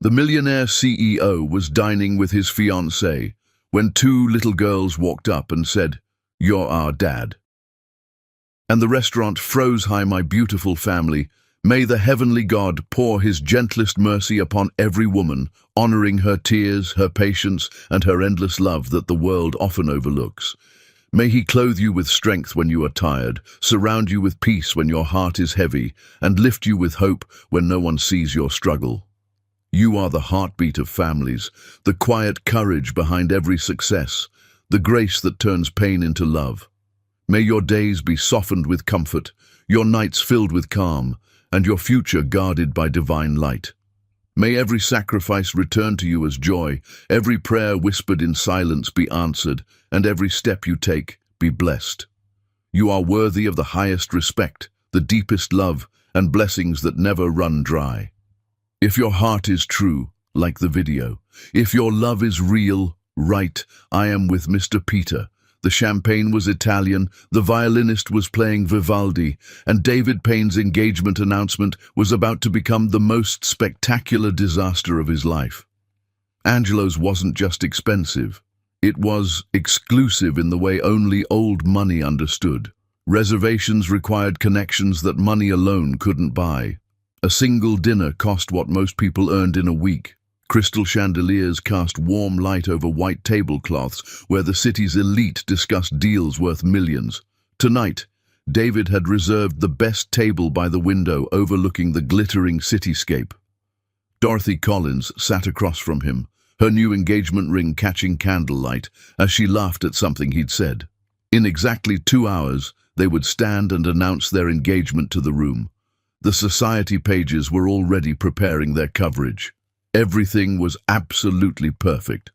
The millionaire CEO was dining with his fiancée when two little girls walked up and said, "You're our dad." And the restaurant froze. "Hi, my beautiful family. May the heavenly God pour his gentlest mercy upon every woman, honoring her tears, her patience, and her endless love that the world often overlooks. May he clothe you with strength when you are tired, surround you with peace when your heart is heavy, and lift you with hope when no one sees your struggle. You are the heartbeat of families, the quiet courage behind every success, the grace that turns pain into love. May your days be softened with comfort, your nights filled with calm, and your future guarded by divine light. May every sacrifice return to you as joy, every prayer whispered in silence be answered, and every step you take be blessed. You are worthy of the highest respect, the deepest love, and blessings that never run dry. If your heart is true, like the video, if your love is real, write, 'I am with Mr. Peter.' The champagne was Italian, the violinist was playing Vivaldi, and David Payne's engagement announcement was about to become the most spectacular disaster of his life. Angelo's wasn't just expensive. It was exclusive in the way only old money understood. Reservations required connections that money alone couldn't buy. A single dinner cost what most people earned in a week. Crystal chandeliers cast warm light over white tablecloths where the city's elite discussed deals worth millions. Tonight, David had reserved the best table by the window overlooking the glittering cityscape. Dorothy Collins sat across from him, her new engagement ring catching candlelight as she laughed at something he'd said. In exactly 2 hours, they would stand and announce their engagement to the room. The society pages were already preparing their coverage. Everything was absolutely perfect.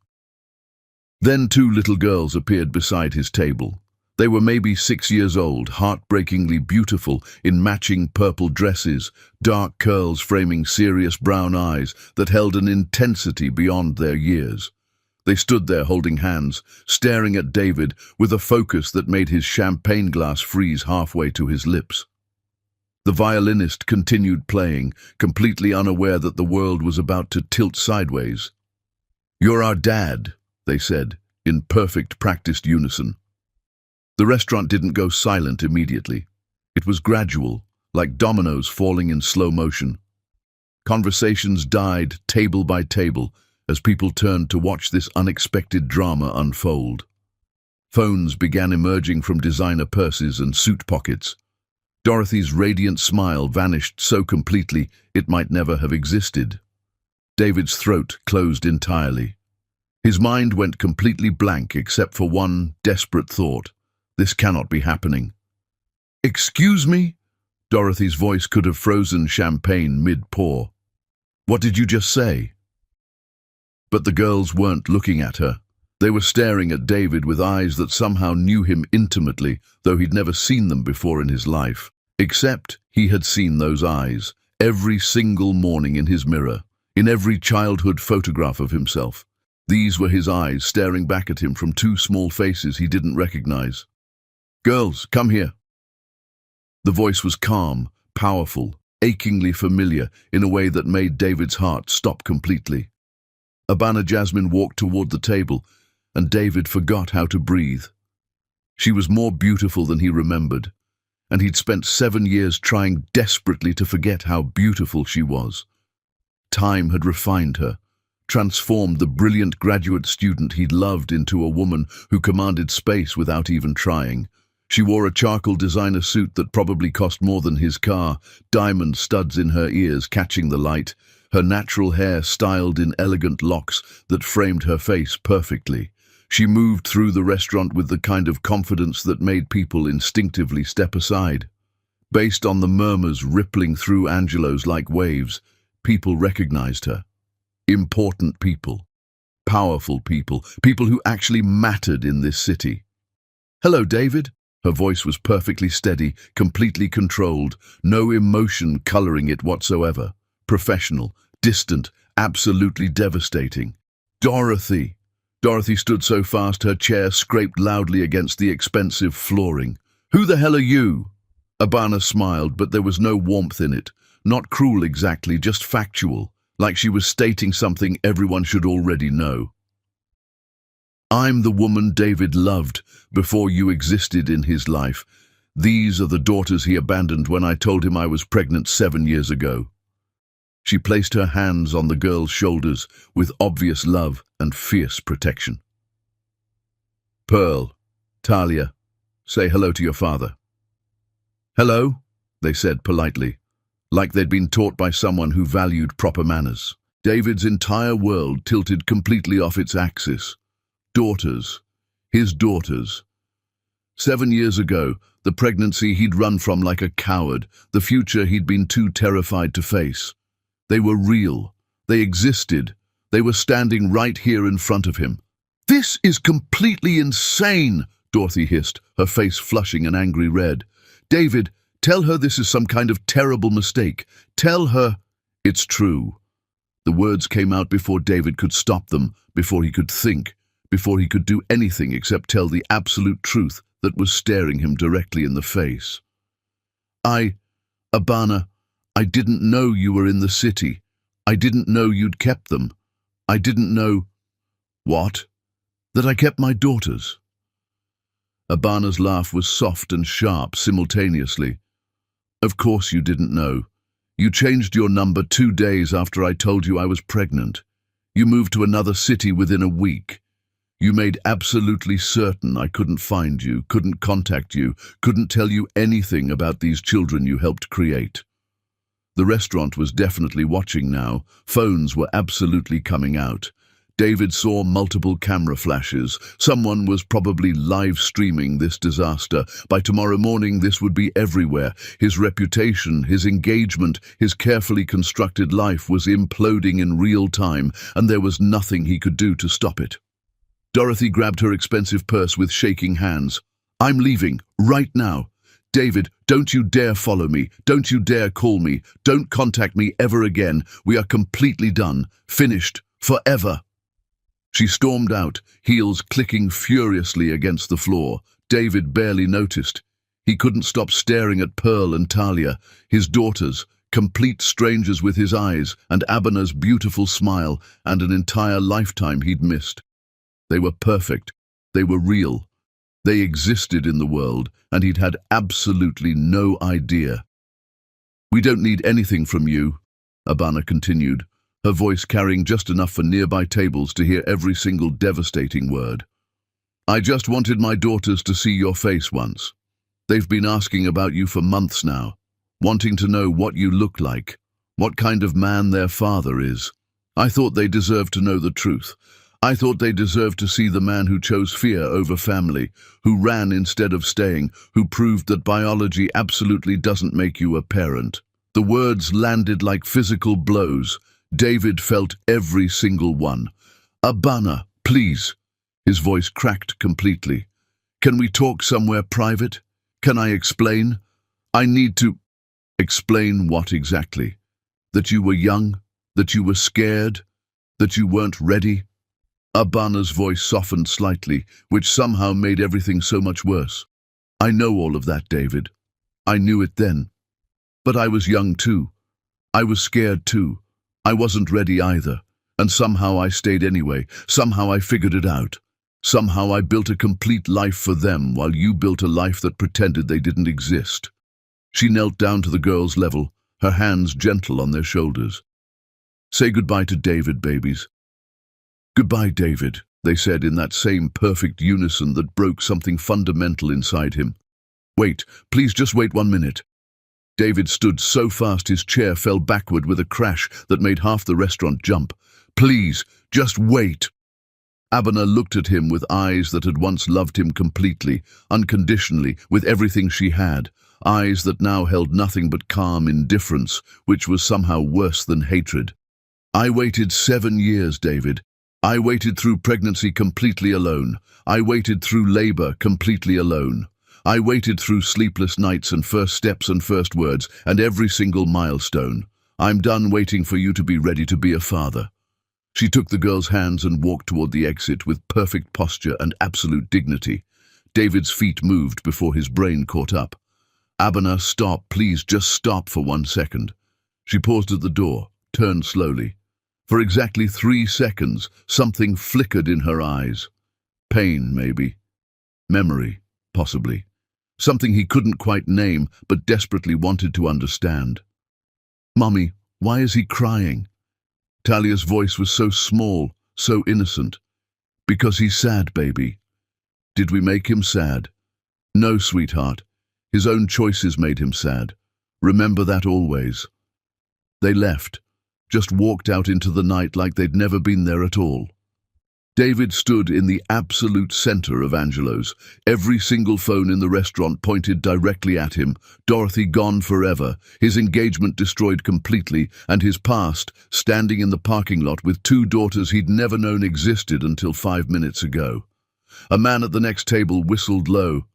Then two little girls appeared beside his table. They were maybe 6 years old, heartbreakingly beautiful in matching purple dresses, dark curls framing serious brown eyes that held an intensity beyond their years. They stood there holding hands, staring at David with a focus that made his champagne glass freeze halfway to his lips. The violinist continued playing, completely unaware that the world was about to tilt sideways. "You're our dad," they said, in perfect practiced unison. The restaurant didn't go silent immediately. It was gradual, like dominoes falling in slow motion. Conversations died table by table as people turned to watch this unexpected drama unfold. Phones began emerging from designer purses and suit pockets. Dorothy's radiant smile vanished so completely it might never have existed. David's throat closed entirely. His mind went completely blank except for one desperate thought. This cannot be happening. "Excuse me?" Dorothy's voice could have frozen champagne mid-pour. "What did you just say?" But the girls weren't looking at her. They were staring at David with eyes that somehow knew him intimately, though he'd never seen them before in his life. Except he had seen those eyes every single morning in his mirror, in every childhood photograph of himself. These were his eyes staring back at him from two small faces he didn't recognize. "Girls, come here." The voice was calm, powerful, achingly familiar in a way that made David's heart stop completely. Abana Jasmine walked toward the table, and David forgot how to breathe. She was more beautiful than he remembered, and he'd spent 7 years trying desperately to forget how beautiful she was. Time had refined her, transformed the brilliant graduate student he'd loved into a woman who commanded space without even trying. She wore a charcoal designer suit that probably cost more than his car, diamond studs in her ears catching the light, her natural hair styled in elegant locks that framed her face perfectly. She moved through the restaurant with the kind of confidence that made people instinctively step aside. Based on the murmurs rippling through Angelo's like waves, people recognized her. Important people. Powerful people. People who actually mattered in this city. "Hello, David." Her voice was perfectly steady, completely controlled, no emotion coloring it whatsoever. Professional, distant, absolutely devastating. "Dorothy." Dorothy stood so fast her chair scraped loudly against the expensive flooring. "Who the hell are you?" Abana smiled, but there was no warmth in it. Not cruel exactly, just factual. like she was stating something everyone should already know. I'm the woman David loved before you existed in his life. These are the daughters he abandoned when I told him I was pregnant 7 years ago. She placed her hands on the girl's shoulders with obvious love and fierce protection. Pearl, Talia, say hello to your father. Hello, they said politely, like they'd been taught by someone who valued proper manners. David's entire world tilted completely off its axis. Daughters. His daughters. 7 years ago, the pregnancy he'd run from like a coward, the future he'd been too terrified to face. They were real. They existed. They were standing right here in front of him. This is completely insane, Dorothy hissed, her face flushing an angry red. David, tell her this is some kind of terrible mistake. Tell her it's true. The words came out before David could stop them, before he could think, before he could do anything except tell the absolute truth that was staring him directly in the face. Abana, I didn't know you were in the city. I didn't know you'd kept them. I didn't know— What? That I kept my daughters. Abana's laugh was soft and sharp simultaneously. Of course you didn't know. You changed your number 2 days after I told you I was pregnant. You moved to another city within a week. You made absolutely certain I couldn't find you, couldn't contact you, couldn't tell you anything about these children you helped create. The restaurant was definitely watching now. Phones were absolutely coming out. David saw multiple camera flashes. Someone was probably live streaming this disaster. By tomorrow morning, this would be everywhere. His reputation, his engagement, his carefully constructed life was imploding in real time, and there was nothing he could do to stop it. Dorothy grabbed her expensive purse with shaking hands. I'm leaving, right now. David, don't you dare follow me. Don't you dare call me. Don't contact me ever again. We are completely done. Finished. Forever. She stormed out, heels clicking furiously against the floor. David barely noticed. He couldn't stop staring at Pearl and Talia, his daughters, complete strangers with his eyes, and Abana's beautiful smile, and an entire lifetime he'd missed. They were perfect. They were real. They existed in the world, and he'd had absolutely no idea. We don't need anything from you, Abana continued, her voice carrying just enough for nearby tables to hear every single devastating word. I just wanted my daughters to see your face once. They've been asking about you for months now, wanting to know what you look like, what kind of man their father is. I thought they deserved to know the truth. I thought they deserved to see the man who chose fear over family, who ran instead of staying, who proved that biology absolutely doesn't make you a parent. The words landed like physical blows. David felt every single one. Abana, please. His voice cracked completely. Can we talk somewhere private? Can I explain? I need to— Explain what exactly? That you were young? That you were scared? That you weren't ready? Abana's voice softened slightly, which somehow made everything so much worse. I know all of that, David. I knew it then. But I was young too. I was scared too. I wasn't ready either. And somehow I stayed anyway. Somehow I figured it out. Somehow I built a complete life for them while you built a life that pretended they didn't exist. She knelt down to the girls' level, her hands gentle on their shoulders. Say goodbye to David, babies. Goodbye, David, they said in that same perfect unison that broke something fundamental inside him. Wait, please just wait 1 minute. David stood so fast his chair fell backward with a crash that made half the restaurant jump. Please, just wait. Abana looked at him with eyes that had once loved him completely, unconditionally, with everything she had, eyes that now held nothing but calm indifference, which was somehow worse than hatred. I waited 7 years, David. I waited through pregnancy completely alone. I waited through labor completely alone. I waited through sleepless nights and first steps and first words and every single milestone. I'm done waiting for you to be ready to be a father. She took the girl's hands and walked toward the exit with perfect posture and absolute dignity. David's feet moved before his brain caught up. Abana, stop, please, just stop for 1 second. She paused at the door, turned slowly. For exactly 3 seconds, something flickered in her eyes. Pain, maybe. Memory, possibly. Something he couldn't quite name, but desperately wanted to understand. "Mummy, why is he crying?" Talia's voice was so small, so innocent. "Because he's sad, baby." "Did we make him sad?" "No, sweetheart. His own choices made him sad. Remember that always." They left, just walked out into the night like they'd never been there at all. David stood in the absolute center of Angelo's. Every single phone in the restaurant pointed directly at him. Dorothy gone forever, his engagement destroyed completely, and his past standing in the parking lot with 2 daughters he'd never known existed until 5 minutes ago. A man at the next table whistled low.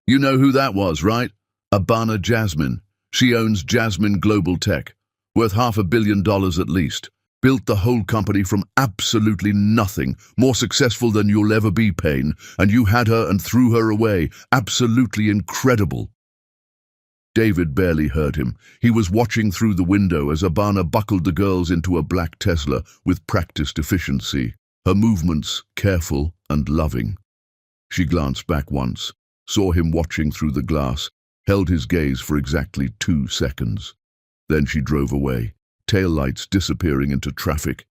"You know who that was, right? Abana Jasmine. She owns Jasmine Global Tech, worth $500 million at least. Built the whole company from absolutely nothing, more successful than you'll ever be, Payne, and you had her and threw her away. Absolutely incredible." David barely heard him. He was watching through the window as Abana buckled the girls into a black Tesla with practiced efficiency, her movements careful and loving. She glanced back once, saw him watching through the glass, held his gaze for exactly 2 seconds. Then she drove away, taillights disappearing into traffic.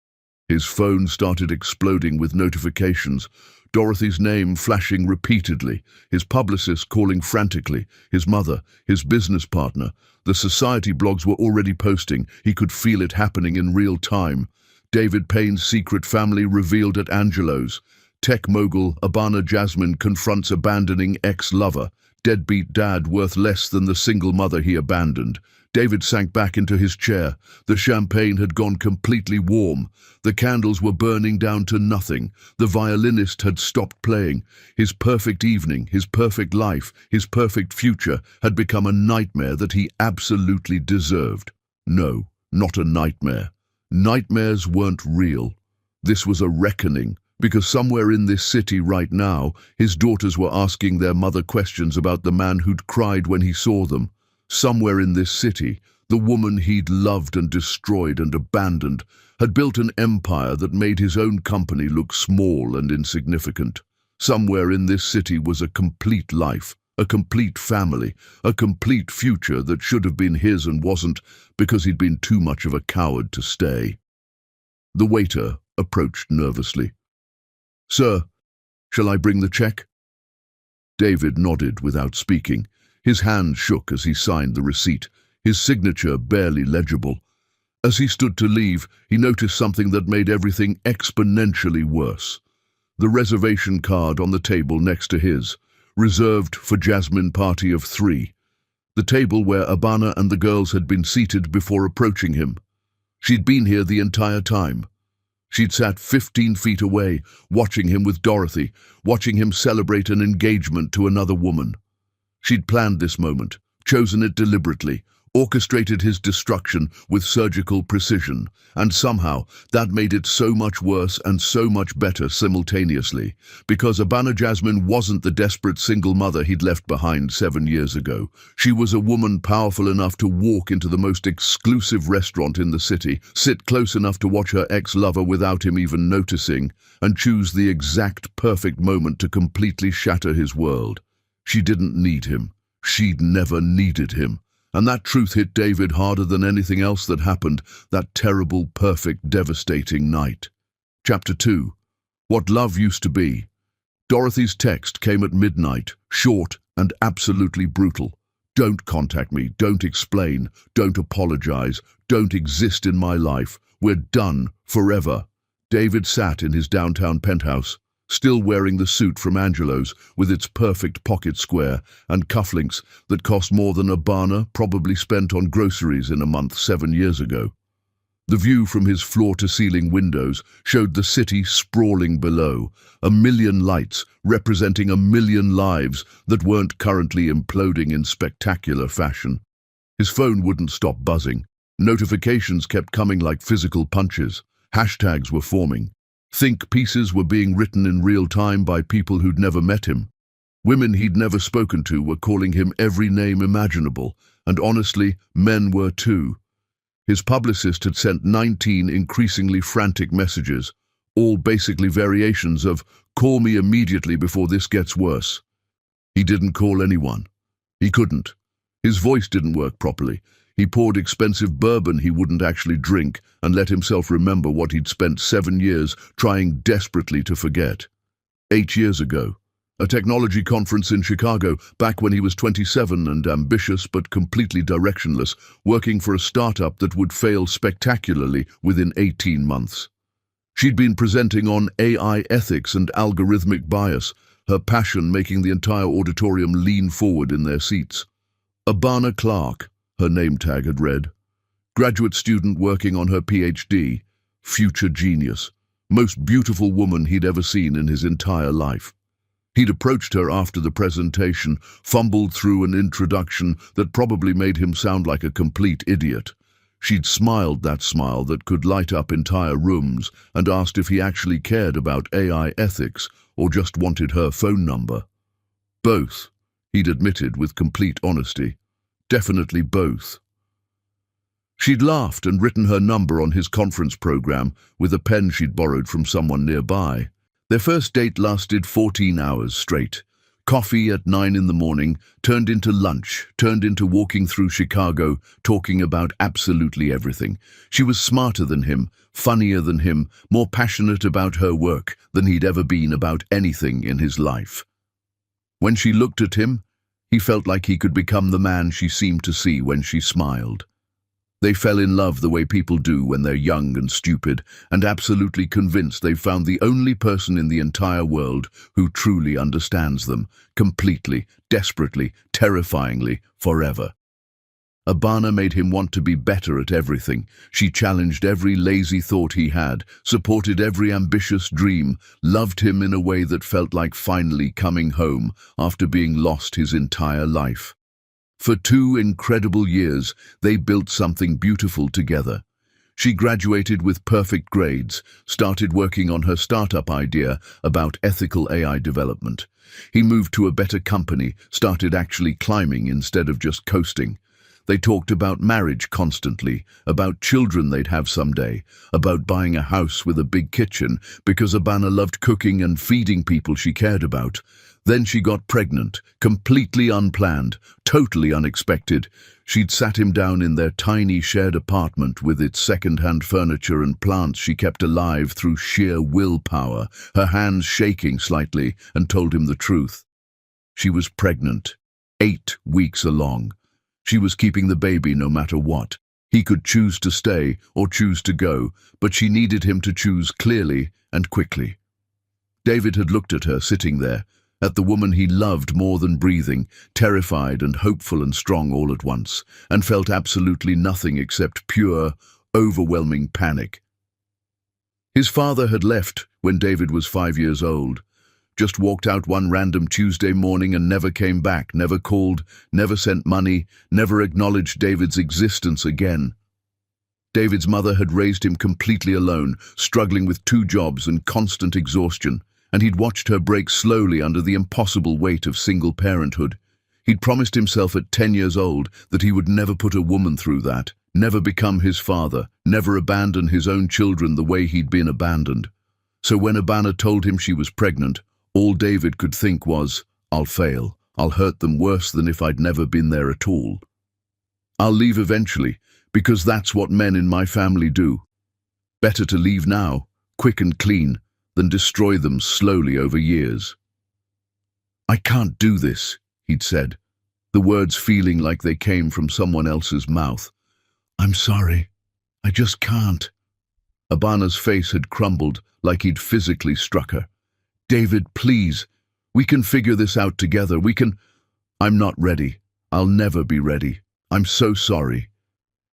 His phone started exploding with notifications, Dorothy's name flashing repeatedly, his publicist calling frantically, his mother, his business partner. The society blogs were already posting. He could feel it happening in real time. David Payne's secret family revealed at Angelo's. Tech mogul Abana Jasmine confronts abandoning ex-lover. Deadbeat dad worth less than the single mother he abandoned. David sank back into his chair. The champagne had gone completely warm. The candles were burning down to nothing. The violinist had stopped playing. His perfect evening, his perfect life, his perfect future had become a nightmare that he absolutely deserved. No, not a nightmare. Nightmares weren't real. This was a reckoning, because somewhere in this city right now, his daughters were asking their mother questions about the man who'd cried when he saw them. Somewhere in this city, the woman he'd loved and destroyed and abandoned had built an empire that made his own company look small and insignificant. Somewhere in this city was a complete life, a complete family, a complete future that should have been his and wasn't because he'd been too much of a coward to stay. The waiter approached nervously. "Sir, shall I bring the check?" David nodded without speaking. His hand shook as he signed the receipt, his signature barely legible. As he stood to leave, he noticed something that made everything exponentially worse. The reservation card on the table next to his, reserved for Jasmine party of 3. The table where Abana and the girls had been seated before approaching him. She'd been here the entire time. She'd sat 15 feet away, watching him with Dorothy, watching him celebrate an engagement to another woman. She'd planned this moment, chosen it deliberately, orchestrated his destruction with surgical precision, and somehow that made it so much worse and so much better simultaneously, because Abana Jasmine wasn't the desperate single mother he'd left behind 7 years ago. She was a woman powerful enough to walk into the most exclusive restaurant in the city, sit close enough to watch her ex-lover without him even noticing, and choose the exact perfect moment to completely shatter his world. She didn't need him. She'd never needed him. And that truth hit David harder than anything else that happened that terrible, perfect, devastating night. Chapter 2. What Love Used to Be. Dorothy's text came at midnight, short and absolutely brutal. "Don't contact me, don't explain, don't apologize, don't exist in my life. We're done, forever." David sat in his downtown penthouse, still wearing the suit from Angelo's with its perfect pocket square and cufflinks that cost more than Abana probably spent on groceries in a month 7 years ago. The view from his floor-to-ceiling windows showed the city sprawling below, a million lights representing a million lives that weren't currently imploding in spectacular fashion. His phone wouldn't stop buzzing. Notifications kept coming like physical punches. Hashtags were forming. Think pieces were being written in real time by people who'd never met him. Women he'd never spoken to were calling him every name imaginable, and honestly, men were too. His publicist had sent 19 increasingly frantic messages, all basically variations of "call me immediately before this gets worse." He didn't call anyone. He couldn't. His voice didn't work properly. He poured expensive bourbon he wouldn't actually drink and let himself remember what he'd spent 7 years trying desperately to forget. 8 years ago, a technology conference in Chicago, back when he was 27 and ambitious but completely directionless, working for a startup that would fail spectacularly within 18 months. She'd been presenting on AI ethics and algorithmic bias, her passion making the entire auditorium lean forward in their seats. Abana Clark, her name tag had read. Graduate student working on her PhD. Future genius. Most beautiful woman he'd ever seen in his entire life. He'd approached her after the presentation, fumbled through an introduction that probably made him sound like a complete idiot. She'd smiled that smile that could light up entire rooms and asked if he actually cared about AI ethics or just wanted her phone number. Both, he'd admitted with complete honesty. Definitely both. She'd laughed and written her number on his conference program with a pen she'd borrowed from someone nearby. Their first date lasted 14 hours straight. Coffee at 9 in the morning turned into lunch, turned into walking through Chicago, talking about absolutely everything. She was smarter than him, funnier than him, more passionate about her work than he'd ever been about anything in his life. When she looked at him, he felt like he could become the man she seemed to see when she smiled. They fell in love the way people do when they're young and stupid, and absolutely convinced they've found the only person in the entire world who truly understands them, completely, desperately, terrifyingly, forever. Abana made him want to be better at everything. She challenged every lazy thought he had, supported every ambitious dream, loved him in a way that felt like finally coming home after being lost his entire life. For 2 incredible years, they built something beautiful together. She graduated with perfect grades, started working on her startup idea about ethical AI development. He moved to a better company, started actually climbing instead of just coasting. They talked about marriage constantly, about children they'd have someday, about buying a house with a big kitchen because Abana loved cooking and feeding people she cared about. Then she got pregnant, completely unplanned, totally unexpected. She'd sat him down in their tiny shared apartment with its second-hand furniture and plants she kept alive through sheer willpower, her hands shaking slightly, and told him the truth. She was pregnant, 8 weeks along. She was keeping the baby no matter what. He could choose to stay or choose to go, but she needed him to choose clearly and quickly. David had looked at her sitting there, at the woman he loved more than breathing, terrified and hopeful and strong all at once, and felt absolutely nothing except pure, overwhelming panic. His father had left when David was 5 years old. Just walked out one random Tuesday morning and never came back, never called, never sent money, never acknowledged David's existence again. David's mother had raised him completely alone, struggling with 2 jobs and constant exhaustion, and he'd watched her break slowly under the impossible weight of single parenthood. He'd promised himself at 10 years old that he would never put a woman through that, never become his father, never abandon his own children the way he'd been abandoned. So when Abana told him she was pregnant, all David could think was, "I'll fail. I'll hurt them worse than if I'd never been there at all. I'll leave eventually, because that's what men in my family do. Better to leave now, quick and clean, than destroy them slowly over years." "I can't do this," he'd said, the words feeling like they came from someone else's mouth. "I'm sorry. I just can't." Abana's face had crumbled like he'd physically struck her. "David, please. We can figure this out together. We can—" "I'm not ready. I'll never be ready. I'm so sorry."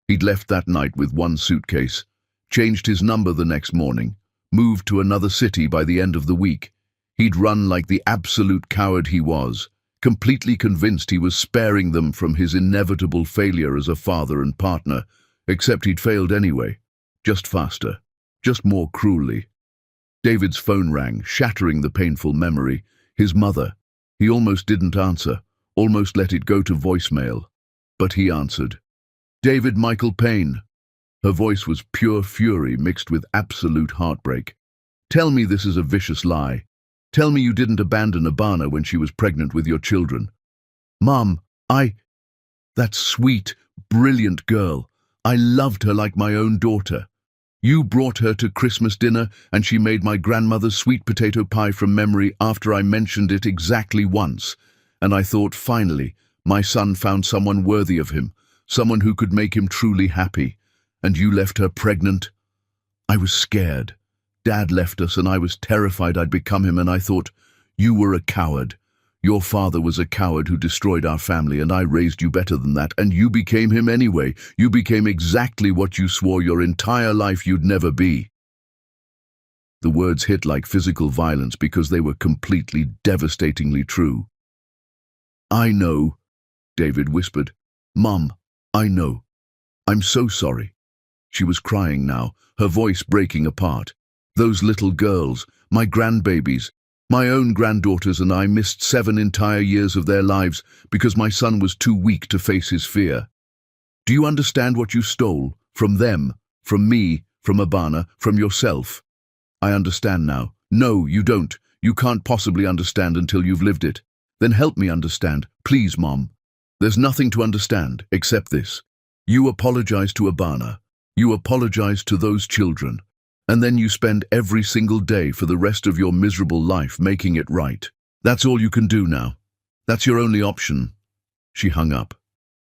He'd left that night with 1 suitcase, changed his number the next morning, moved to another city by the end of the week. He'd run like the absolute coward he was, completely convinced he was sparing them from his inevitable failure as a father and partner, except he'd failed anyway, just faster, just more cruelly. David's phone rang, shattering the painful memory. His mother. He almost didn't answer, almost let it go to voicemail. But he answered. "David Michael Payne." Her voice was pure fury mixed with absolute heartbreak. "Tell me this is a vicious lie. Tell me you didn't abandon Abana when she was pregnant with your children." "Mom, that sweet, brilliant girl. I loved her like my own daughter. You brought her to Christmas dinner and she made my grandmother's sweet potato pie from memory after I mentioned it exactly once. And I thought, finally, my son found someone worthy of him, someone who could make him truly happy. And you left her pregnant?" I was scared. Dad left us and I was terrified I'd become him, and I thought, you were a coward. Your father was a coward who destroyed our family, and I raised you better than that, and you became him anyway. You became exactly what you swore your entire life you'd never be. The words hit like physical violence because they were completely, devastatingly true. "I know," David whispered. "Mom, I know. I'm so sorry." She was crying now, her voice breaking apart. "Those little girls, my grandbabies, my own granddaughters and I missed 7 entire years of their lives because my son was too weak to face his fear. Do you understand what you stole? From them, from me, from Abana, from yourself?" "I understand now." "No, you don't. You can't possibly understand until you've lived it." "Then help me understand, please, Mom." "There's nothing to understand, except this. You apologize to Abana. You apologize to those children. And then you spend every single day for the rest of your miserable life making it right. That's all you can do now. That's your only option." She hung up.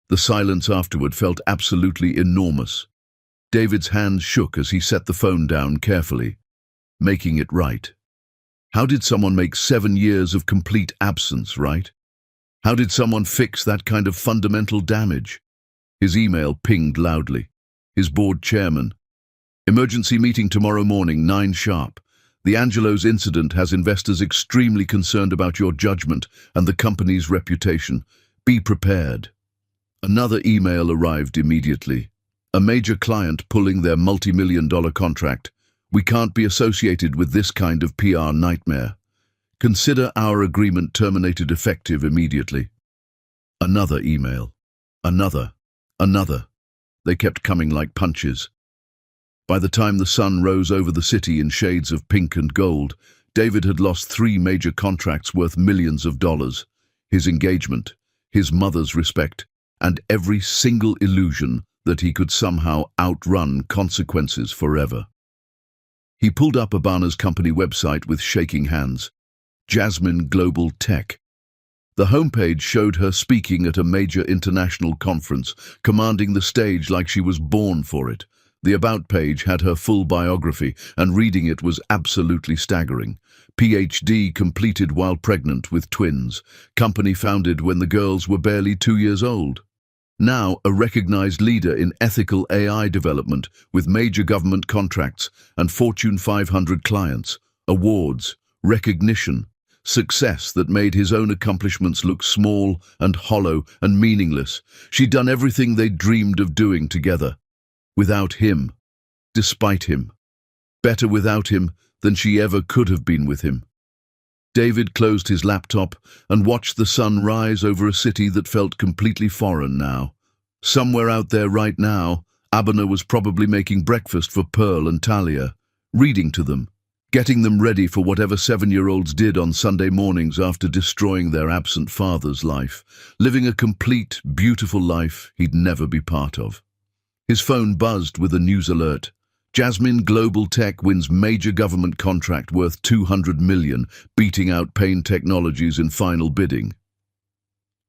The silence afterward felt absolutely enormous. David's hands shook as he set the phone down carefully. Making it right. How did someone make 7 years of complete absence right? How did someone fix that kind of fundamental damage? His email pinged loudly. His board chairman. "Emergency meeting tomorrow morning, 9 sharp. The Angelos incident has investors extremely concerned about your judgment and the company's reputation. Be prepared." Another email arrived immediately. "A major client pulling their multi-million-dollar contract. We can't be associated with this kind of PR nightmare. Consider our agreement terminated effective immediately." Another email. Another. They kept coming like punches. By the time the sun rose over the city in shades of pink and gold, David had lost 3 major contracts worth millions of dollars. His engagement, his mother's respect, and every single illusion that he could somehow outrun consequences forever. He pulled up Abana's company website with shaking hands. Jasmine Global Tech. The homepage showed her speaking at a major international conference, commanding the stage like she was born for it. The About page had her full biography, and reading it was absolutely staggering. PhD completed while pregnant with twins. Company founded when the girls were barely 2 years old. Now a recognized leader in ethical AI development with major government contracts and Fortune 500 clients. Awards, recognition, success that made his own accomplishments look small and hollow and meaningless. She'd done everything they'd dreamed of doing together. Without him, despite him. Better without him than she ever could have been with him. David closed his laptop and watched the sun rise over a city that felt completely foreign now. Somewhere out there right now, Abana was probably making breakfast for Pearl and Talia, reading to them, getting them ready for whatever 7-year-olds did on Sunday mornings after destroying their absent father's life, living a complete, beautiful life he'd never be part of. His phone buzzed with a news alert. Jasmine Global Tech wins major government contract worth $200 million, beating out Payne Technologies in final bidding.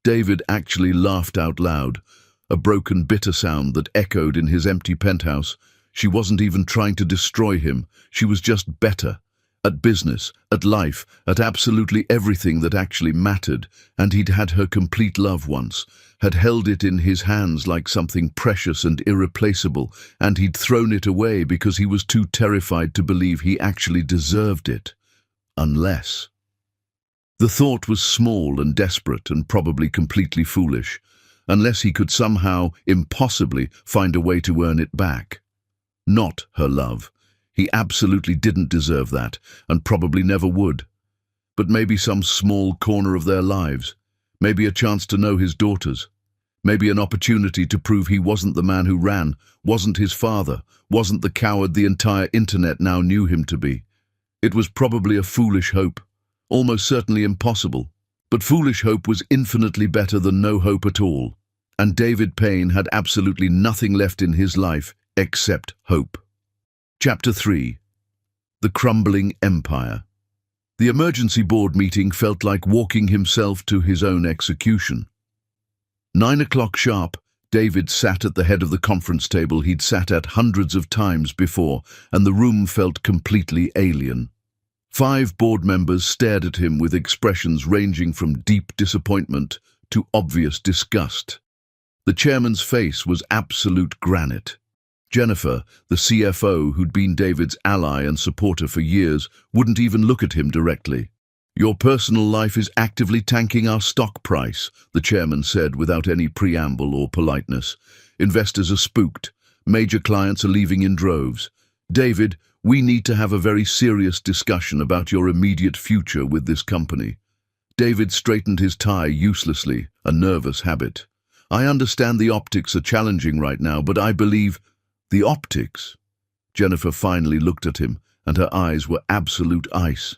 David actually laughed out loud, a broken, bitter sound that echoed in his empty penthouse. She wasn't even trying to destroy him. She was just better. At business, at life, at absolutely everything that actually mattered, and he'd had her complete love once, had held it in his hands like something precious and irreplaceable, and he'd thrown it away because he was too terrified to believe he actually deserved it. Unless. The thought was small and desperate and probably completely foolish, unless he could somehow, impossibly, find a way to earn it back. Not her love. He absolutely didn't deserve that, and probably never would. But maybe some small corner of their lives, maybe a chance to know his daughters, Maybe an opportunity to prove he wasn't the man who ran, wasn't his father, wasn't the coward the entire internet now knew him to be. It was probably a foolish hope, almost certainly impossible. But foolish hope was infinitely better than no hope at all. And David Payne had absolutely nothing left in his life except hope. Chapter 3. The Crumbling Empire. The emergency board meeting felt like walking himself to his own execution. 9 o'clock sharp, David sat at the head of the conference table he'd sat at hundreds of times before, and the room felt completely alien. 5 board members stared at him with expressions ranging from deep disappointment to obvious disgust. The chairman's face was absolute granite. Jennifer, the CFO who'd been David's ally and supporter for years, wouldn't even look at him directly. "Your personal life is actively tanking our stock price," the chairman said without any preamble or politeness. "Investors are spooked. Major clients are leaving in droves. David, we need to have a very serious discussion about your immediate future with this company." David straightened his tie uselessly, a nervous habit. "I understand the optics are challenging right now, but I believe—" "The optics?" Jennifer finally looked at him, and her eyes were absolute ice.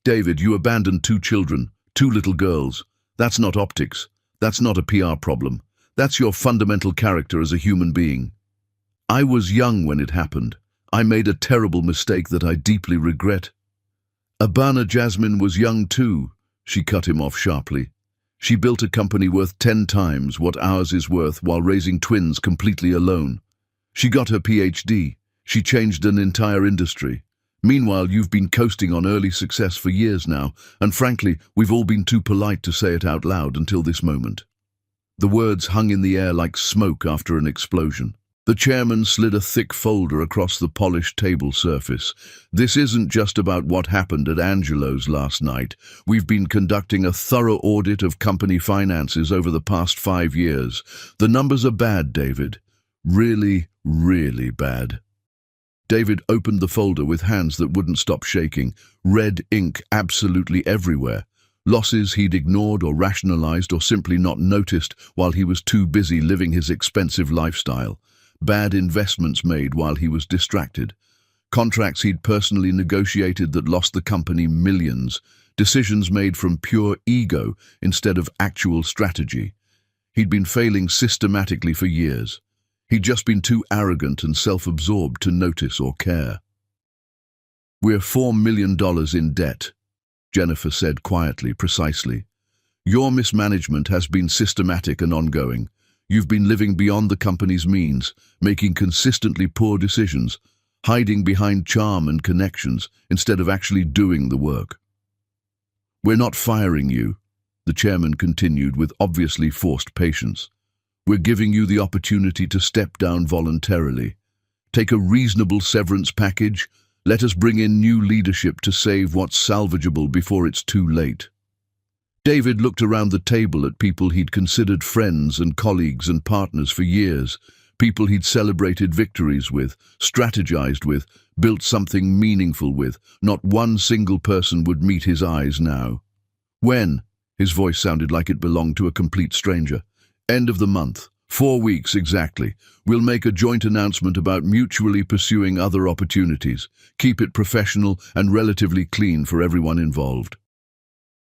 "David, you abandoned 2 children, 2 little girls. That's not optics. That's not a PR problem. That's your fundamental character as a human being. I was young when it happened. I made a terrible mistake that I deeply regret." "Abana Jasmine was young too," she cut him off sharply. "She built a company worth 10 times what ours is worth while raising twins completely alone. She got her PhD. She changed an entire industry. Meanwhile, you've been coasting on early success for years now, and frankly, we've all been too polite to say it out loud until this moment." The words hung in the air like smoke after an explosion. The chairman slid a thick folder across the polished table surface. "This isn't just about what happened at Angelo's last night. We've been conducting a thorough audit of company finances over the past 5 years. The numbers are bad, David. Really, really bad." David opened the folder with hands that wouldn't stop shaking, red ink absolutely everywhere. Losses he'd ignored or rationalized or simply not noticed while he was too busy living his expensive lifestyle. Bad investments made while he was distracted. Contracts he'd personally negotiated that lost the company millions. Decisions made from pure ego instead of actual strategy. He'd been failing systematically for years. He'd just been too arrogant and self-absorbed to notice or care. "We're $4 million in debt," Jennifer said quietly, precisely. "Your mismanagement has been systematic and ongoing. You've been living beyond the company's means, making consistently poor decisions, hiding behind charm and connections instead of actually doing the work." "We're not firing you," the chairman continued with obviously forced patience. "We're giving you the opportunity to step down voluntarily. Take a reasonable severance package. Let us bring in new leadership to save what's salvageable before it's too late." David looked around the table at people he'd considered friends and colleagues and partners for years, people he'd celebrated victories with, strategized with, built something meaningful with. Not one single person would meet his eyes now. "When?" His voice sounded like it belonged to a complete stranger. "End of the month. 4 weeks exactly. We'll make a joint announcement about mutually pursuing other opportunities. Keep it professional and relatively clean for everyone involved."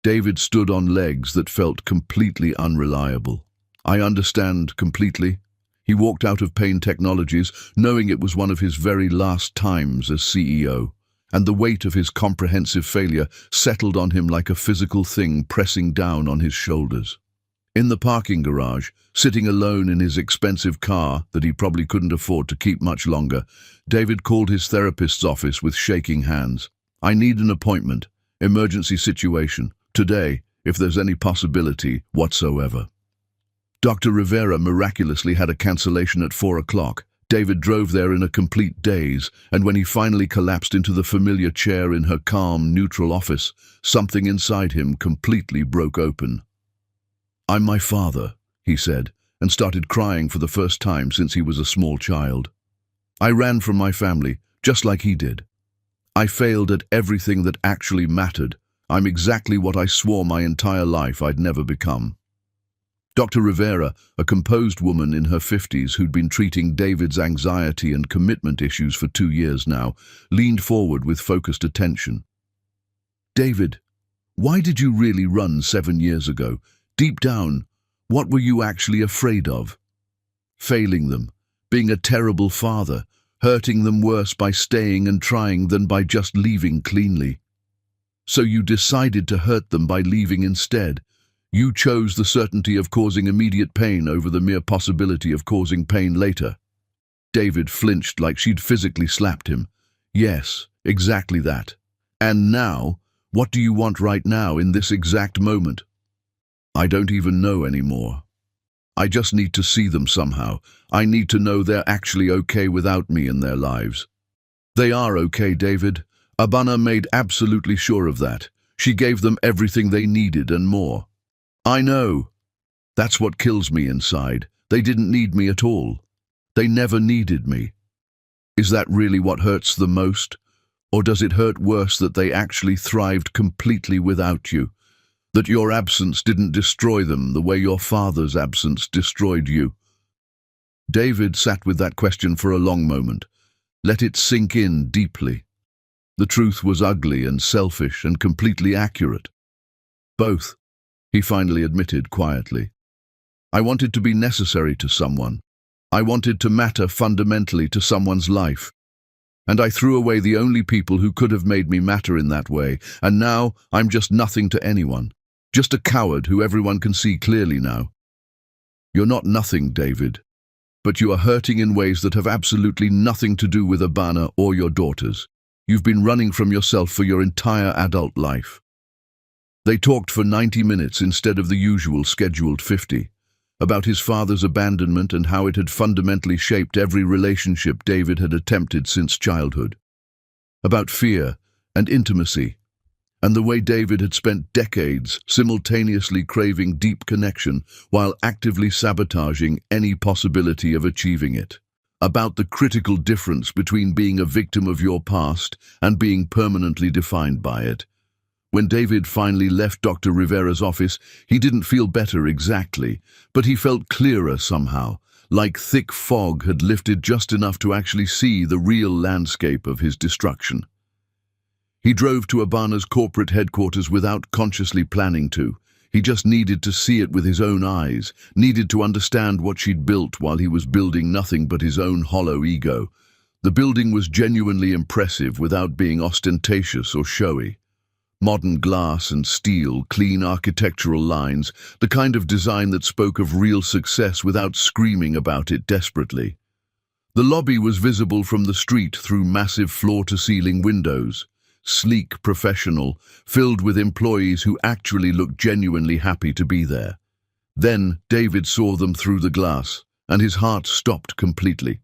David stood on legs that felt completely unreliable. "I understand completely." He walked out of Payne Technologies, knowing it was one of his very last times as CEO, and the weight of his comprehensive failure settled on him like a physical thing pressing down on his shoulders. In the parking garage, sitting alone in his expensive car that he probably couldn't afford to keep much longer, David called his therapist's office with shaking hands. "I need an appointment. Emergency situation. Today, if there's any possibility whatsoever." Dr. Rivera miraculously had a cancellation at 4 o'clock. David drove there in a complete daze, and when he finally collapsed into the familiar chair in her calm, neutral office, something inside him completely broke open. "I'm my father," he said, and started crying for the first time since he was a small child. "I ran from my family, just like he did. I failed at everything that actually mattered. I'm exactly what I swore my entire life I'd never become." Dr. Rivera, a composed woman in her 50s who'd been treating David's anxiety and commitment issues for 2 years now, leaned forward with focused attention. David, why did you really run 7 years ago? Deep down, what were you actually afraid of? Failing them, being a terrible father, hurting them worse by staying and trying than by just leaving cleanly. So you decided to hurt them by leaving instead. You chose the certainty of causing immediate pain over the mere possibility of causing pain later. David flinched like she'd physically slapped him. Yes, exactly that. And now, what do you want right now in this exact moment? I don't even know anymore. I just need to see them somehow. I need to know they're actually okay without me in their lives. They are okay, David. Abana made absolutely sure of that. She gave them everything they needed and more. I know. That's what kills me inside. They didn't need me at all. They never needed me. Is that really what hurts the most? Or does it hurt worse that they actually thrived completely without you? That your absence didn't destroy them the way your father's absence destroyed you? David sat with that question for a long moment. Let it sink in deeply. The truth was ugly and selfish and completely accurate. Both, he finally admitted quietly. I wanted to be necessary to someone. I wanted to matter fundamentally to someone's life. And I threw away the only people who could have made me matter in that way, and now I'm just nothing to anyone. Just a coward who everyone can see clearly now. You're not nothing, David, but you are hurting in ways that have absolutely nothing to do with Abana or your daughters. You've been running from yourself for your entire adult life. They talked for 90 minutes instead of the usual scheduled 50, about his father's abandonment and how it had fundamentally shaped every relationship David had attempted since childhood. About fear and intimacy, and the way David had spent decades simultaneously craving deep connection while actively sabotaging any possibility of achieving it. About the critical difference between being a victim of your past and being permanently defined by it. When David finally left Dr. Rivera's office, he didn't feel better exactly, but he felt clearer somehow, like thick fog had lifted just enough to actually see the real landscape of his destruction. He drove to Abana's corporate headquarters without consciously planning to. He just needed to see it with his own eyes, needed to understand what she'd built while he was building nothing but his own hollow ego. The building was genuinely impressive without being ostentatious or showy. Modern glass and steel, clean architectural lines, the kind of design that spoke of real success without screaming about it desperately. The lobby was visible from the street through massive floor-to-ceiling windows, sleek, professional, filled with employees who actually looked genuinely happy to be there. Then David saw them through the glass, and his heart stopped completely.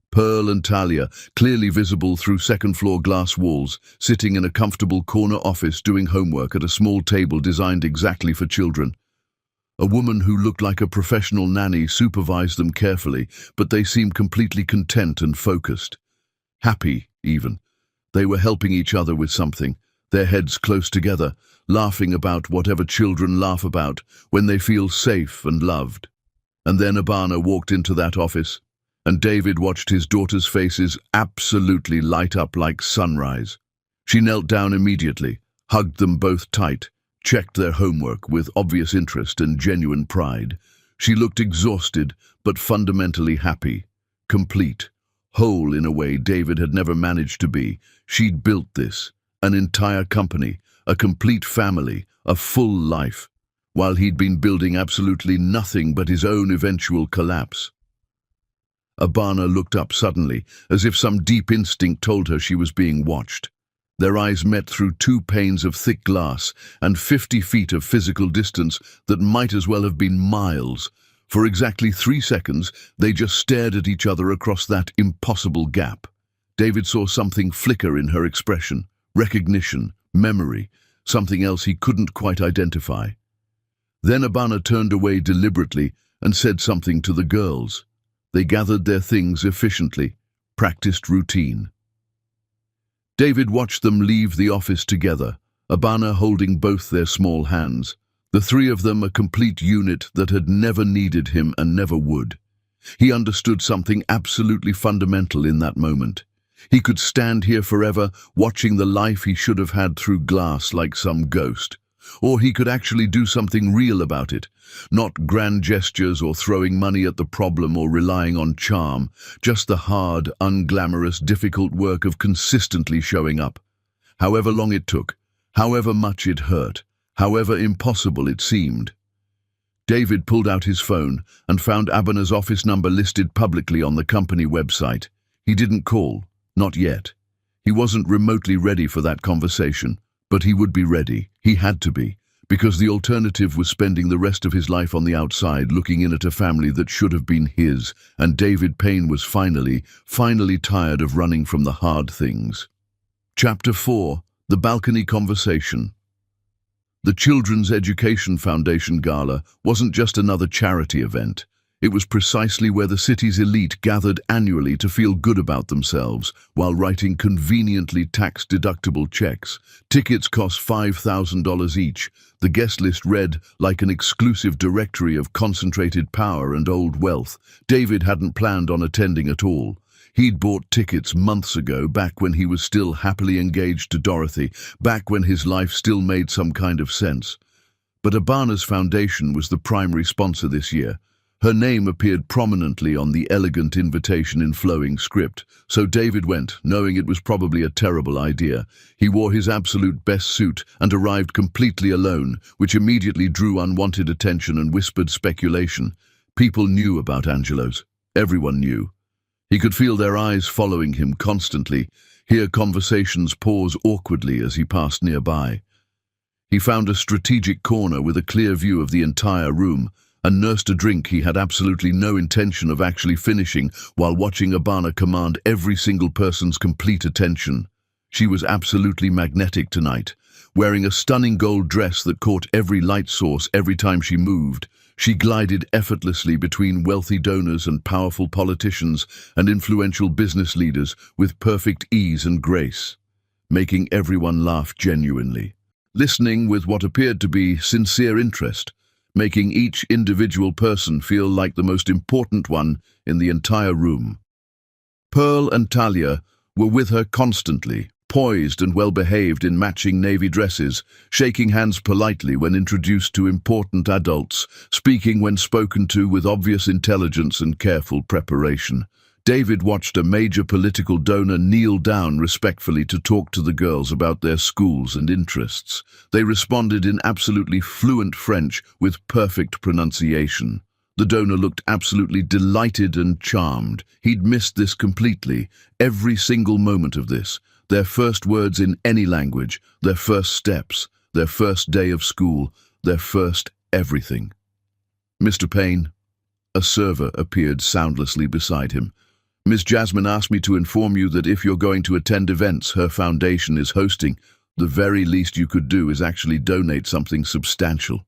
Pearl and Talia, clearly visible through second-floor glass walls, sitting in a comfortable corner office doing homework at a small table designed exactly for children. A woman who looked like a professional nanny supervised them carefully, but they seemed completely content and focused. Happy, even. They were helping each other with something, their heads close together, laughing about whatever children laugh about when they feel safe and loved. And then Abana walked into that office, and David watched his daughters' faces absolutely light up like sunrise. She knelt down immediately, hugged them both tight, checked their homework with obvious interest and genuine pride. She looked exhausted, but fundamentally happy, complete, whole in a way David had never managed to be. She'd built this, an entire company, a complete family, a full life, while he'd been building absolutely nothing but his own eventual collapse. Abana looked up suddenly, as if some deep instinct told her she was being watched. Their eyes met through 2 panes of thick glass and 50 feet of physical distance that might as well have been miles. For exactly 3 seconds, they just stared at each other across that impossible gap. David saw something flicker in her expression, recognition, memory, something else he couldn't quite identify. Then Abana turned away deliberately and said something to the girls. They gathered their things efficiently, practiced routine. David watched them leave the office together, Abana holding both their small hands. The three of them a complete unit that had never needed him and never would. He understood something absolutely fundamental in that moment. He could stand here forever, watching the life he should have had through glass like some ghost. Or he could actually do something real about it. Not grand gestures or throwing money at the problem or relying on charm, just the hard, unglamorous, difficult work of consistently showing up. However long it took, however much it hurt, however impossible it seemed. David pulled out his phone and found Abana's office number listed publicly on the company website. He didn't call, not yet. He wasn't remotely ready for that conversation, but he would be ready. He had to be, because the alternative was spending the rest of his life on the outside looking in at a family that should have been his, and David Payne was finally tired of running from the hard things. Chapter 4. The Balcony Conversation. The Children's Education Foundation Gala wasn't just another charity event. It was precisely where the city's elite gathered annually to feel good about themselves while writing conveniently tax-deductible checks. Tickets cost $5,000 each. The guest list read like an exclusive directory of concentrated power and old wealth. David hadn't planned on attending at all. He'd bought tickets months ago, back when he was still happily engaged to Dorothy, back when his life still made some kind of sense. But Abana's foundation was the primary sponsor this year. Her name appeared prominently on the elegant invitation in flowing script, so David went, knowing it was probably a terrible idea. He wore his absolute best suit and arrived completely alone, which immediately drew unwanted attention and whispered speculation. People knew about Angelos. Everyone knew. He could feel their eyes following him constantly, hear conversations pause awkwardly as he passed nearby. He found a strategic corner with a clear view of the entire room, and nursed a drink he had absolutely no intention of actually finishing while watching Abana command every single person's complete attention. She was absolutely magnetic tonight, wearing a stunning gold dress that caught every light source every time she moved. She glided effortlessly between wealthy donors and powerful politicians and influential business leaders with perfect ease and grace, making everyone laugh genuinely, listening with what appeared to be sincere interest, making each individual person feel like the most important one in the entire room. Pearl and Talia were with her constantly, poised and well-behaved in matching navy dresses, shaking hands politely when introduced to important adults, speaking when spoken to with obvious intelligence and careful preparation. David watched a major political donor kneel down respectfully to talk to the girls about their schools and interests. They responded in absolutely fluent French with perfect pronunciation. The donor looked absolutely delighted and charmed. He'd missed this completely, every single moment of this. Their first words in any language, their first steps, their first day of school, their first everything. Mr. Payne, a server appeared soundlessly beside him. Miss Jasmine asked me to inform you that if you're going to attend events her foundation is hosting, the very least you could do is actually donate something substantial.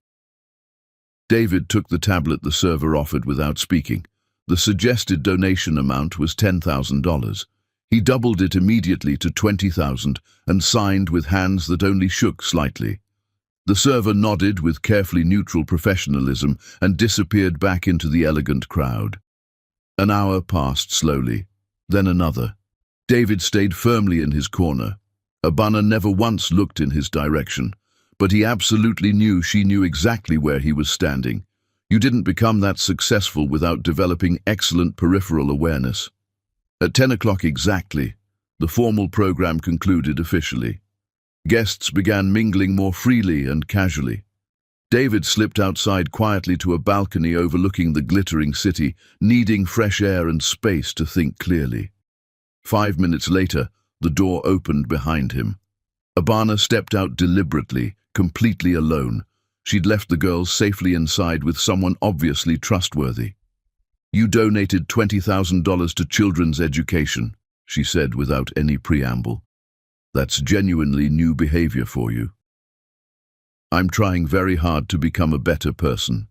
David took the tablet the server offered without speaking. The suggested donation amount was $10,000. He doubled it immediately to $20,000 and signed with hands that only shook slightly. The server nodded with carefully neutral professionalism and disappeared back into the elegant crowd. An hour passed slowly, then another. David stayed firmly in his corner. Abana never once looked in his direction, but he absolutely knew she knew exactly where he was standing. You didn't become that successful without developing excellent peripheral awareness. At 10 o'clock exactly, the formal program concluded officially. Guests began mingling more freely and casually. David slipped outside quietly to a balcony overlooking the glittering city, needing fresh air and space to think clearly. 5 minutes later, the door opened behind him. Abana stepped out deliberately, completely alone. She'd left the girls safely inside with someone obviously trustworthy. "You donated $20,000 to children's education," she said without any preamble. "That's genuinely new behavior for you." "I'm trying very hard to become a better person."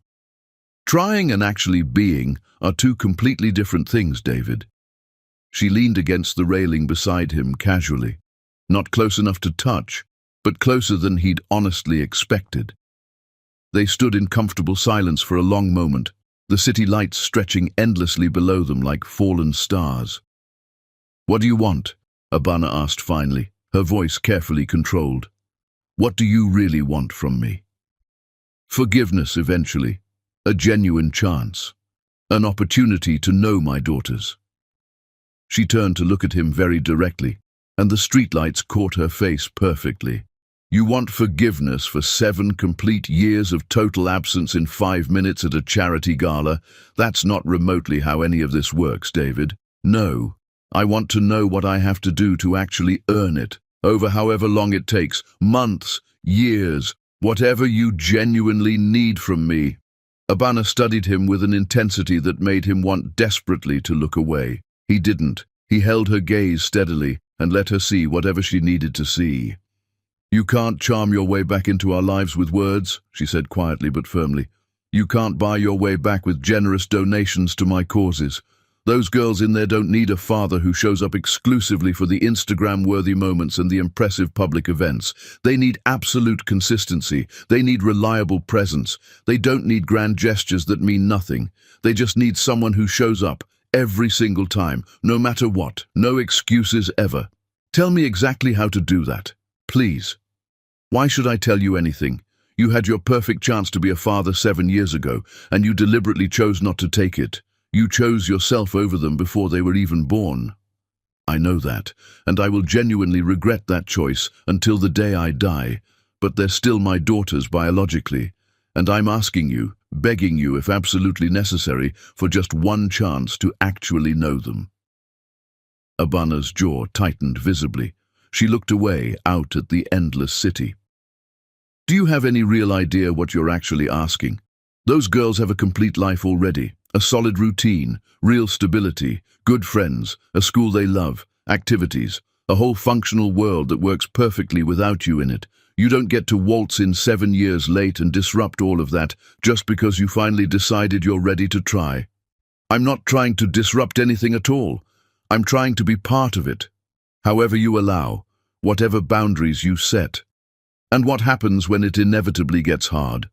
Trying and actually being are two completely different things, David. She leaned against the railing beside him casually, not close enough to touch, but closer than he'd honestly expected. They stood in comfortable silence for a long moment, the city lights stretching endlessly below them like fallen stars. "What do you want?" Abana asked finally, her voice carefully controlled. "What do you really want from me?" "Forgiveness eventually, a genuine chance, an opportunity to know my daughters." She turned to look at him very directly, and the streetlights caught her face perfectly. "You want forgiveness for 7 complete years of total absence in 5 minutes at a charity gala? That's not remotely how any of this works, David. No, I want to know what I have to do to actually earn it, over however long it takes, months, years, whatever you genuinely need from me." Abana studied him with an intensity that made him want desperately to look away. He didn't. He held her gaze steadily and let her see whatever she needed to see. "You can't charm your way back into our lives with words," she said quietly but firmly. "You can't buy your way back with generous donations to my causes. Those girls in there don't need a father who shows up exclusively for the Instagram-worthy moments and the impressive public events. They need absolute consistency. They need reliable presence. They don't need grand gestures that mean nothing. They just need someone who shows up every single time, no matter what. No excuses ever. Tell me exactly how to do that, please." "Why should I tell you anything? You had your perfect chance to be a father 7 years ago, and you deliberately chose not to take it. You chose yourself over them before they were even born." "I know that, and I will genuinely regret that choice until the day I die, but they're still my daughters biologically, and I'm asking you, begging you if absolutely necessary, for just one chance to actually know them." Abana's jaw tightened visibly. She looked away, out at the endless city. "Do you have any real idea what you're actually asking? Those girls have a complete life already. A solid routine, real stability, good friends, a school they love, activities, a whole functional world that works perfectly without you in it. You don't get to waltz in 7 years late and disrupt all of that just because you finally decided you're ready to try." "I'm not trying to disrupt anything at all. I'm trying to be part of it. However you allow, whatever boundaries you set." "And what happens when it inevitably gets hard?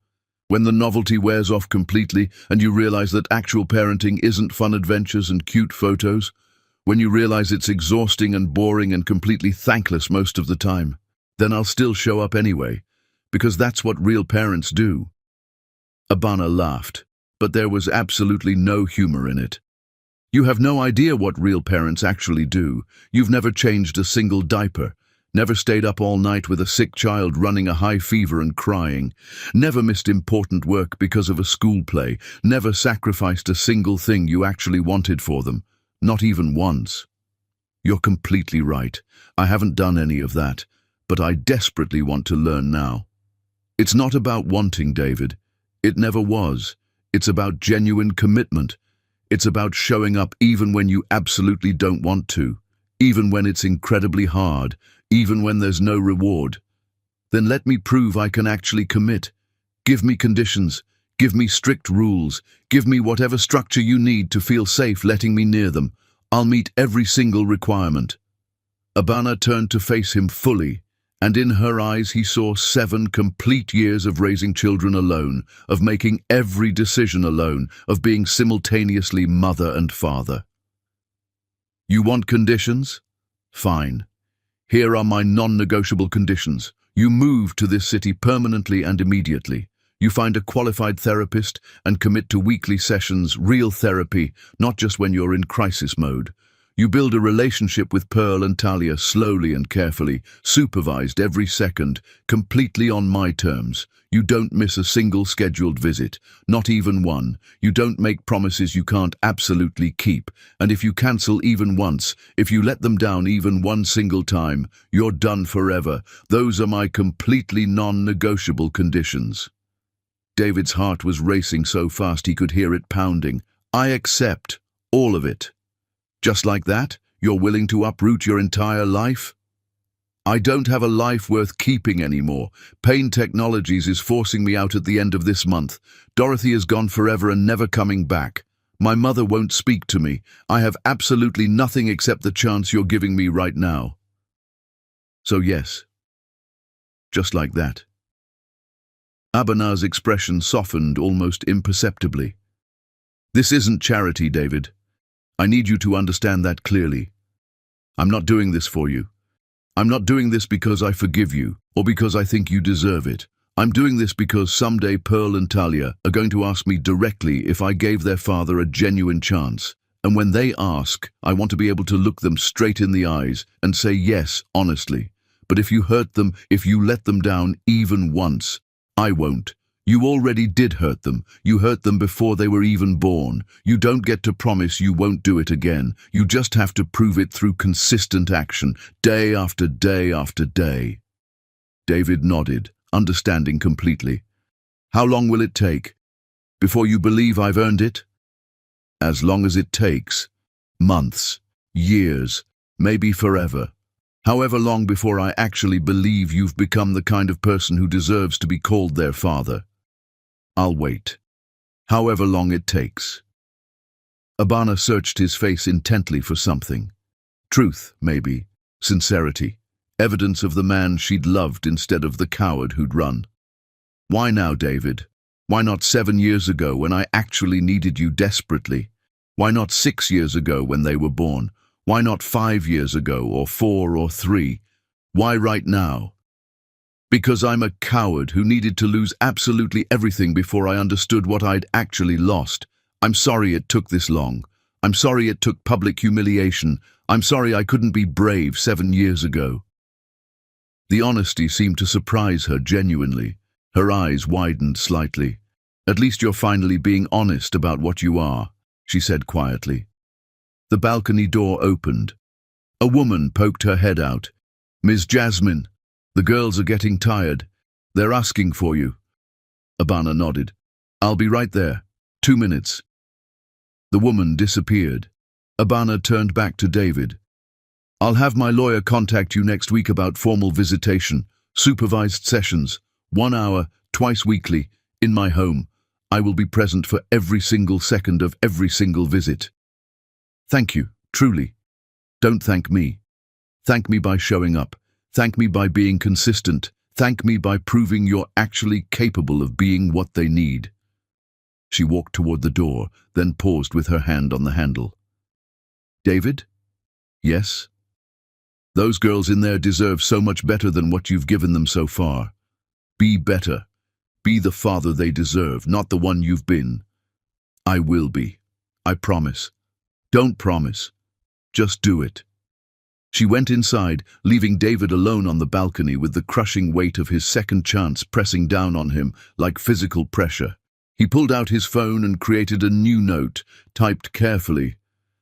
When the novelty wears off completely and you realize that actual parenting isn't fun adventures and cute photos? When you realize it's exhausting and boring and completely thankless most of the time? Then I'll still show up anyway, because that's what real parents do." Abana laughed, but there was absolutely no humor in it. "You have no idea what real parents actually do. You've never changed a single diaper. Never stayed up all night with a sick child running a high fever and crying. Never missed important work because of a school play. Never sacrificed a single thing you actually wanted for them. Not even once." "You're completely right. I haven't done any of that, but I desperately want to learn now." "It's not about wanting, David. It never was. It's about genuine commitment. It's about showing up even when you absolutely don't want to, even when it's incredibly hard, even when there's no reward. Then let me prove I can actually commit. Give me conditions. Give me strict rules. Give me whatever structure you need to feel safe letting me near them. I'll meet every single requirement." Abana turned to face him fully, and in her eyes he saw 7 complete years of raising children alone, of making every decision alone, of being simultaneously mother and father. "You want conditions? Fine. Here are my non-negotiable conditions. You move to this city permanently and immediately. You find a qualified therapist and commit to weekly sessions, real therapy, not just when you're in crisis mode. You build a relationship with Pearl and Talia slowly and carefully, supervised every second, completely on my terms. You don't miss a single scheduled visit, not even one. You don't make promises you can't absolutely keep. And if you cancel even once, if you let them down even one single time, you're done forever. Those are my completely non-negotiable conditions." David's heart was racing so fast he could hear it pounding. "I accept all of it." "Just like that? You're willing to uproot your entire life?" "I don't have a life worth keeping anymore. Payne Technologies is forcing me out at the end of this month. Dorothy is gone forever and never coming back. My mother won't speak to me. I have absolutely nothing except the chance you're giving me right now." "So yes, just like that." Abana's expression softened almost imperceptibly. This isn't charity, David. I need you to understand that clearly. I'm not doing this for you. I'm not doing this because I forgive you, or because I think you deserve it. I'm doing this because someday Pearl and Talia are going to ask me directly if I gave their father a genuine chance. And when they ask, I want to be able to look them straight in the eyes and say yes, honestly. But if you hurt them, if you let them down even once, I won't. You already did hurt them. You hurt them before they were even born. You don't get to promise you won't do it again. You just have to prove it through consistent action, day after day after day. David nodded, understanding completely. How long will it take? Before you believe I've earned it? As long as it takes. Months, years, maybe forever. However long before I actually believe you've become the kind of person who deserves to be called their father. I'll wait. However long it takes. Abana searched his face intently for something. Truth, maybe. Sincerity. Evidence of the man she'd loved instead of the coward who'd run. Why now, David? Why not 7 years ago when I actually needed you desperately? Why not 6 years ago when they were born? Why not 5 years ago, or 4 or 3? Why right now? Because I'm a coward who needed to lose absolutely everything before I understood what I'd actually lost. I'm sorry it took this long. I'm sorry it took public humiliation. I'm sorry I couldn't be brave 7 years ago. The honesty seemed to surprise her genuinely. Her eyes widened slightly. At least you're finally being honest about what you are, she said quietly. The balcony door opened. A woman poked her head out. Ms. Jasmine, the girls are getting tired. They're asking for you. Abana nodded. I'll be right there. 2 minutes. The woman disappeared. Abana turned back to David. I'll have my lawyer contact you next week about formal visitation, supervised sessions, 1 hour, twice weekly, in my home. I will be present for every single second of every single visit. Thank you, truly. Don't thank me. Thank me by showing up. Thank me by being consistent. Thank me by proving you're actually capable of being what they need. She walked toward the door, then paused with her hand on the handle. David? Yes? Those girls in there deserve so much better than what you've given them so far. Be better. Be the father they deserve, not the one you've been. I will be. I promise. Don't promise. Just do it. She went inside, leaving David alone on the balcony with the crushing weight of his second chance pressing down on him like physical pressure. He pulled out his phone and created a new note, typed carefully.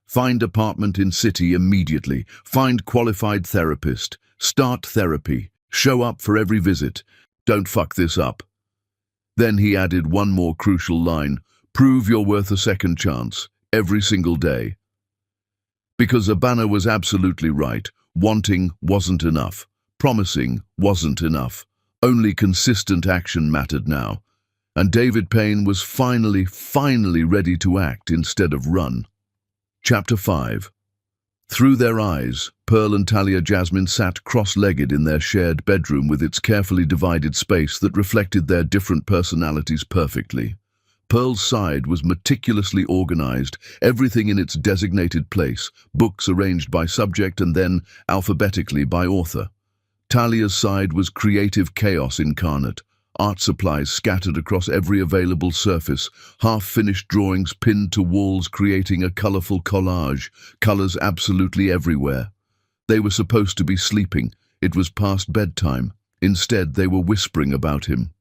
Find apartment in city immediately. Find qualified therapist. Start therapy. Show up for every visit. Don't fuck this up. Then he added one more crucial line. Prove you're worth a second chance, every single day. Because Abana was absolutely right. Wanting wasn't enough. Promising wasn't enough. Only consistent action mattered now. And David Payne was finally ready to act instead of run. Chapter 5. Through their eyes, Pearl and Talia Jasmine sat cross-legged in their shared bedroom with its carefully divided space that reflected their different personalities perfectly. Pearl's side was meticulously organized, everything in its designated place, books arranged by subject and then alphabetically by author. Talia's side was creative chaos incarnate, art supplies scattered across every available surface, half-finished drawings pinned to walls creating a colorful collage, colors absolutely everywhere. They were supposed to be sleeping. It was past bedtime. Instead, they were whispering about him.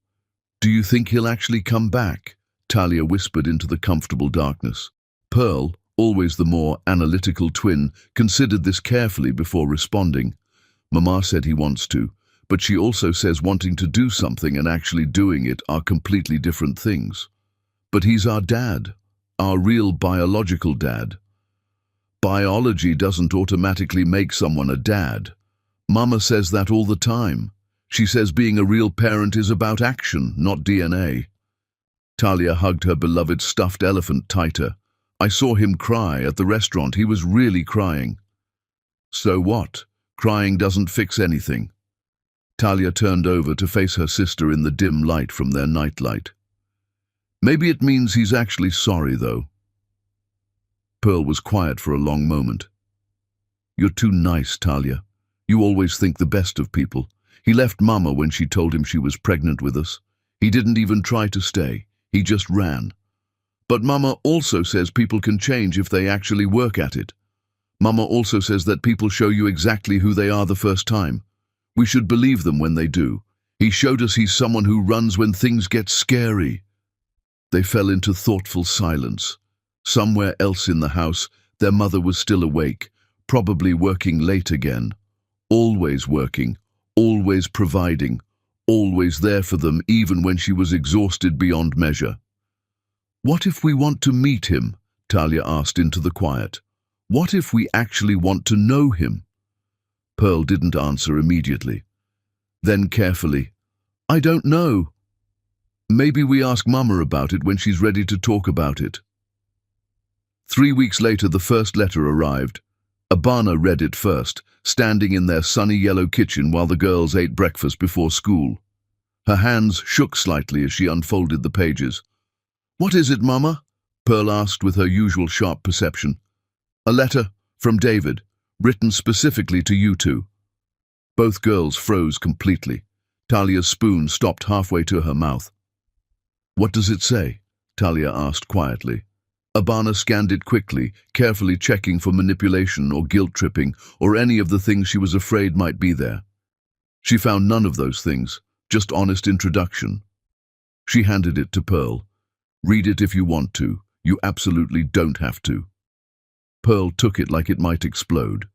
Do you think he'll actually come back? Talia whispered into the comfortable darkness. Pearl, always the more analytical twin, considered this carefully before responding. Mama said he wants to, but she also says wanting to do something and actually doing it are completely different things. But he's our dad, our real biological dad. Biology doesn't automatically make someone a dad. Mama says that all the time. She says being a real parent is about action, not DNA. Talia hugged her beloved stuffed elephant tighter. I saw him cry at the restaurant. He was really crying. So what? Crying doesn't fix anything. Talia turned over to face her sister in the dim light from their nightlight. Maybe it means he's actually sorry, though. Pearl was quiet for a long moment. You're too nice, Talia. You always think the best of people. He left Mama when she told him she was pregnant with us. He didn't even try to stay. He just ran. But Mama also says people can change if they actually work at it. Mama also says that people show you exactly who they are the first time. We should believe them when they do. He showed us he's someone who runs when things get scary. They fell into thoughtful silence. Somewhere else in the house, their mother was still awake, probably working late again. Always working, always providing, always there for them even when she was exhausted beyond measure. What if we want to meet him? Talia asked into the quiet. What if we actually want to know him? Pearl didn't answer immediately. Then carefully, I don't know. Maybe we ask Mama about it when she's ready to talk about it. 3 weeks later, the first letter arrived. Abana read it first, standing in their sunny yellow kitchen while the girls ate breakfast before school. Her hands shook slightly as she unfolded the pages. What is it, Mama? Pearl asked with her usual sharp perception. A letter from David, written specifically to you two. Both girls froze completely. Talia's spoon stopped halfway to her mouth. What does it say? Talia asked quietly. Abana scanned it quickly, carefully checking for manipulation or guilt-tripping or any of the things she was afraid might be there. She found none of those things, just honest introduction. She handed it to Pearl. Read it if you want to. You absolutely don't have to. Pearl took it like it might explode.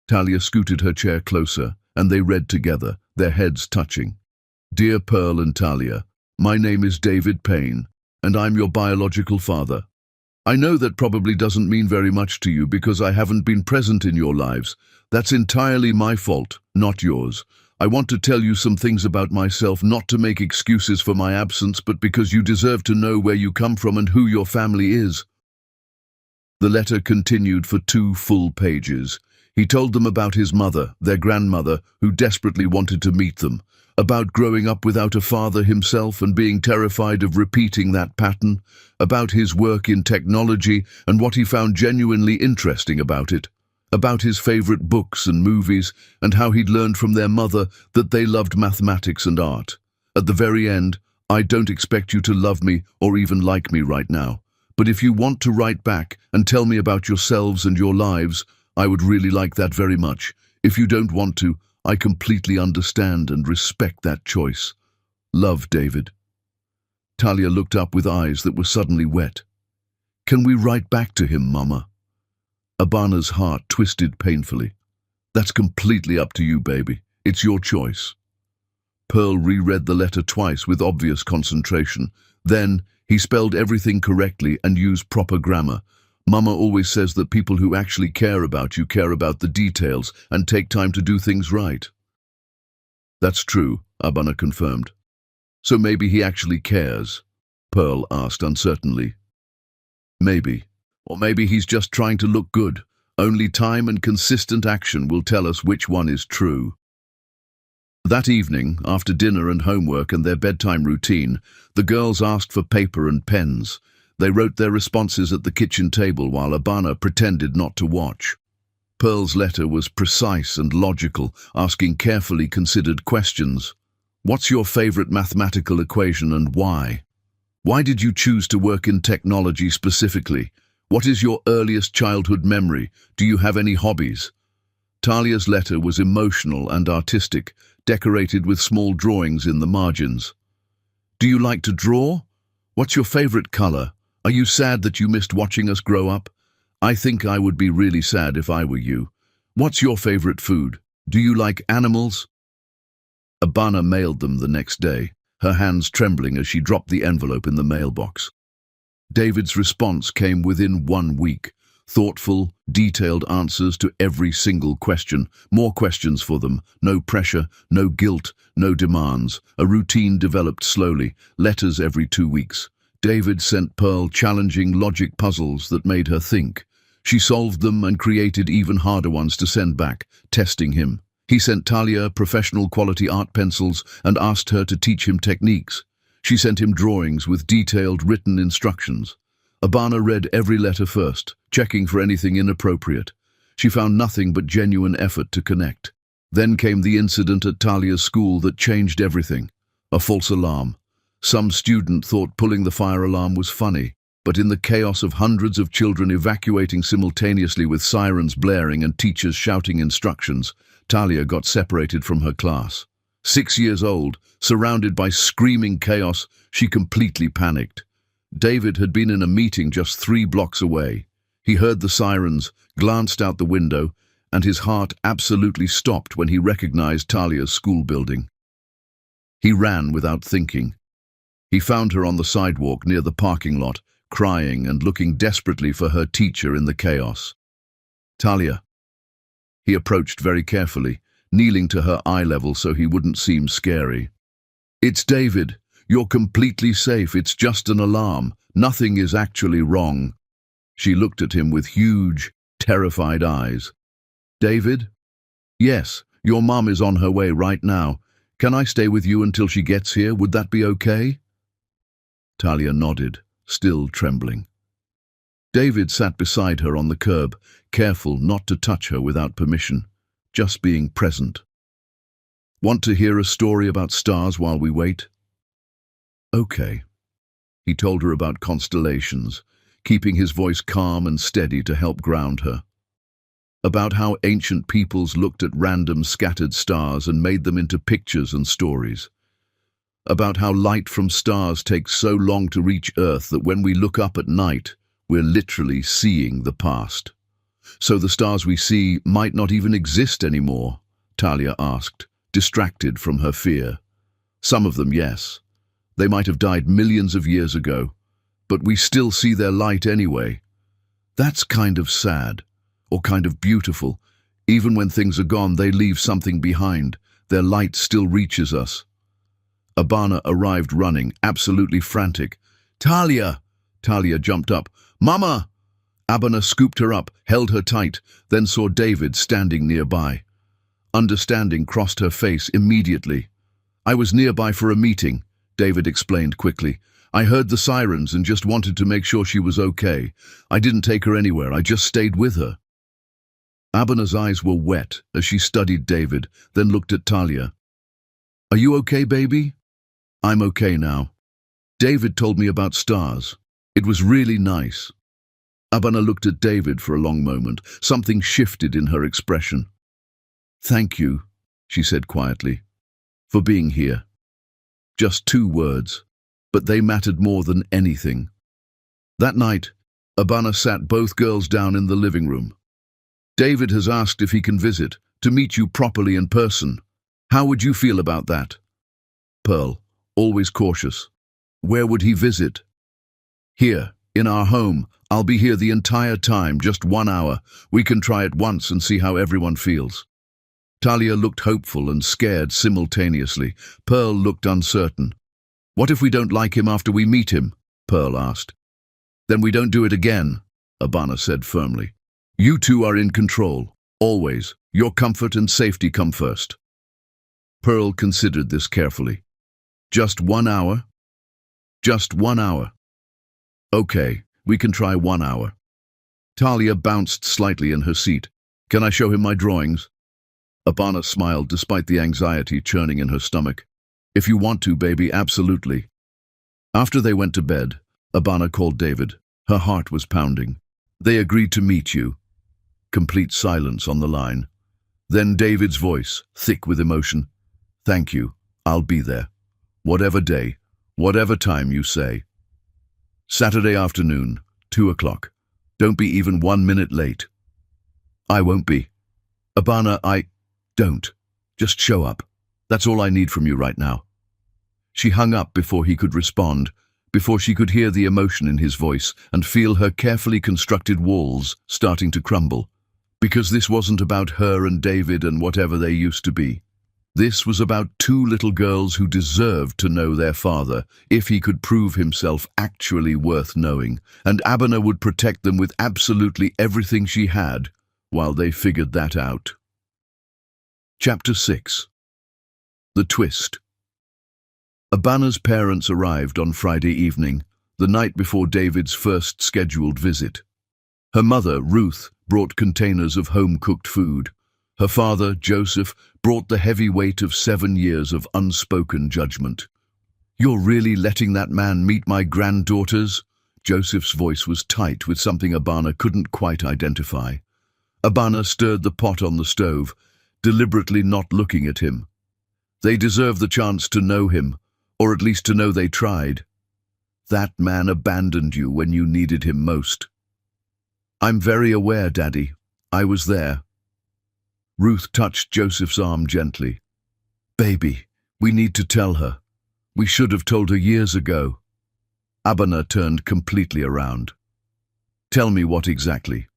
Talia scooted her chair closer, and they read together, their heads touching. Dear Pearl and Talia, my name is David Payne, and I'm your biological father. I know that probably doesn't mean very much to you because I haven't been present in your lives. That's entirely my fault, not yours. I want to tell you some things about myself, not to make excuses for my absence, but because you deserve to know where you come from and who your family is. The letter continued for 2 full pages. He told them about his mother, their grandmother, who desperately wanted to meet them, about growing up without a father himself and being terrified of repeating that pattern, about his work in technology and what he found genuinely interesting about it, about his favorite books and movies and how he'd learned from their mother that they loved mathematics and art. At the very end, I don't expect you to love me or even like me right now, but if you want to write back and tell me about yourselves and your lives, I would really like that very much. If you don't want to, I completely understand and respect that choice. Love, David. Talia looked up with eyes that were suddenly wet. Can we write back to him, Mama? Abana's heart twisted painfully. That's completely up to you, baby. It's your choice. Pearl reread the letter twice with obvious concentration. Then he spelled everything correctly and used proper grammar. Mama always says that people who actually care about you care about the details and take time to do things right. That's true, Abana confirmed. So maybe he actually cares? Pearl asked uncertainly. Maybe. Or maybe he's just trying to look good. Only time and consistent action will tell us which one is true. That evening, after dinner and homework and their bedtime routine, the girls asked for paper and pens. They wrote their responses at the kitchen table while Abana pretended not to watch. Pearl's letter was precise and logical, asking carefully considered questions. What's your favorite mathematical equation and why? Why did you choose to work in technology specifically? What is your earliest childhood memory? Do you have any hobbies? Talia's letter was emotional and artistic, decorated with small drawings in the margins. Do you like to draw? What's your favorite color? Are you sad that you missed watching us grow up? I think I would be really sad if I were you. What's your favorite food? Do you like animals? Abana mailed them the next day, her hands trembling as she dropped the envelope in the mailbox. David's response came within 1 week. Thoughtful, detailed answers to every single question. More questions for them. No pressure, no guilt, no demands. A routine developed slowly, letters every 2 weeks. David sent Pearl challenging logic puzzles that made her think. She solved them and created even harder ones to send back, testing him. He sent Talia professional quality art pencils and asked her to teach him techniques. She sent him drawings with detailed written instructions. Abana read every letter first, checking for anything inappropriate. She found nothing but genuine effort to connect. Then came the incident at Talia's school that changed everything. A false alarm. Some student thought pulling the fire alarm was funny, but in the chaos of hundreds of children evacuating simultaneously with sirens blaring and teachers shouting instructions, Talia got separated from her class. 6 years old, surrounded by screaming chaos, she completely panicked. David had been in a meeting just 3 blocks away. He heard the sirens, glanced out the window, and his heart absolutely stopped when he recognized Talia's school building. He ran without thinking. He found her on the sidewalk near the parking lot, crying and looking desperately for her teacher in the chaos. "Talia." He approached very carefully, kneeling to her eye level so he wouldn't seem scary. "It's David. You're completely safe. It's just an alarm. Nothing is actually wrong." She looked at him with huge, terrified eyes. "David?" "Yes, your mom is on her way right now. Can I stay with you until she gets here? Would that be okay?" Talia nodded, still trembling. David sat beside her on the curb, careful not to touch her without permission, just being present. "Want to hear a story about stars while we wait?" "Okay." He told her about constellations, keeping his voice calm and steady to help ground her. About how ancient peoples looked at random scattered stars and made them into pictures and stories. About how light from stars takes so long to reach Earth that when we look up at night, we're literally seeing the past. "So the stars we see might not even exist anymore?" Talia asked, distracted from her fear. "Some of them, yes. They might have died millions of years ago, but we still see their light anyway. That's kind of sad, or kind of beautiful. Even when things are gone, they leave something behind. Their light still reaches us." Abana arrived running, absolutely frantic. "Talia!" Talia jumped up. "Mama!" Abana scooped her up, held her tight, then saw David standing nearby. Understanding crossed her face immediately. "I was nearby for a meeting," David explained quickly. "I heard the sirens and just wanted to make sure she was okay. I didn't take her anywhere, I just stayed with her." Abana's eyes were wet as she studied David, then looked at Talia. "Are you okay, baby?" "I'm okay now. David told me about stars. It was really nice." Abana looked at David for a long moment. Something shifted in her expression. "Thank you," she said quietly, "for being here." Just 2 words, but they mattered more than anything. That night, Abana sat both girls down in the living room. "David has asked if he can visit, to meet you properly in person. How would you feel about that?" Pearl, always cautious. "Where would he visit?" "Here, in our home. I'll be here the entire time, just 1 hour. We can try it once and see how everyone feels." Talia looked hopeful and scared simultaneously. Pearl looked uncertain. "What if we don't like him after we meet him?" Pearl asked. "Then we don't do it again," Abana said firmly. "You two are in control, always. Your comfort and safety come first." Pearl considered this carefully. "Just 1 hour?" "Just 1 hour." "Okay, we can try 1 hour." Talia bounced slightly in her seat. "Can I show him my drawings?" Abana smiled despite the anxiety churning in her stomach. "If you want to, baby, absolutely." After they went to bed, Abana called David. Her heart was pounding. "They agreed to meet you." Complete silence on the line. Then David's voice, thick with emotion. "Thank you. I'll be there. Whatever day, whatever time you say." "Saturday afternoon, 2 o'clock. Don't be even 1 minute late." "I won't be." "Abana, Don't. Just show up. That's all I need from you right now." She hung up before he could respond, before she could hear the emotion in his voice and feel her carefully constructed walls starting to crumble. Because this wasn't about her and David and whatever they used to be. This was about 2 little girls who deserved to know their father if he could prove himself actually worth knowing, and Abana would protect them with absolutely everything she had while they figured that out. Chapter 6. The Twist. Abana's parents arrived on Friday evening, the night before David's first scheduled visit. Her mother, Ruth, brought containers of home-cooked food. Her father, Joseph, brought the heavy weight of 7 years of unspoken judgment. "You're really letting that man meet my granddaughters?" Joseph's voice was tight with something Abana couldn't quite identify. Abana stirred the pot on the stove, deliberately not looking at him. They deserve the chance to know him, or at least to know they tried. That man abandoned you when you needed him most. "I'm very aware, Daddy. I was there." Ruth touched Joseph's arm gently. "Baby, we need to tell her. We should have told her years ago." Abana turned completely around. "Tell me what exactly."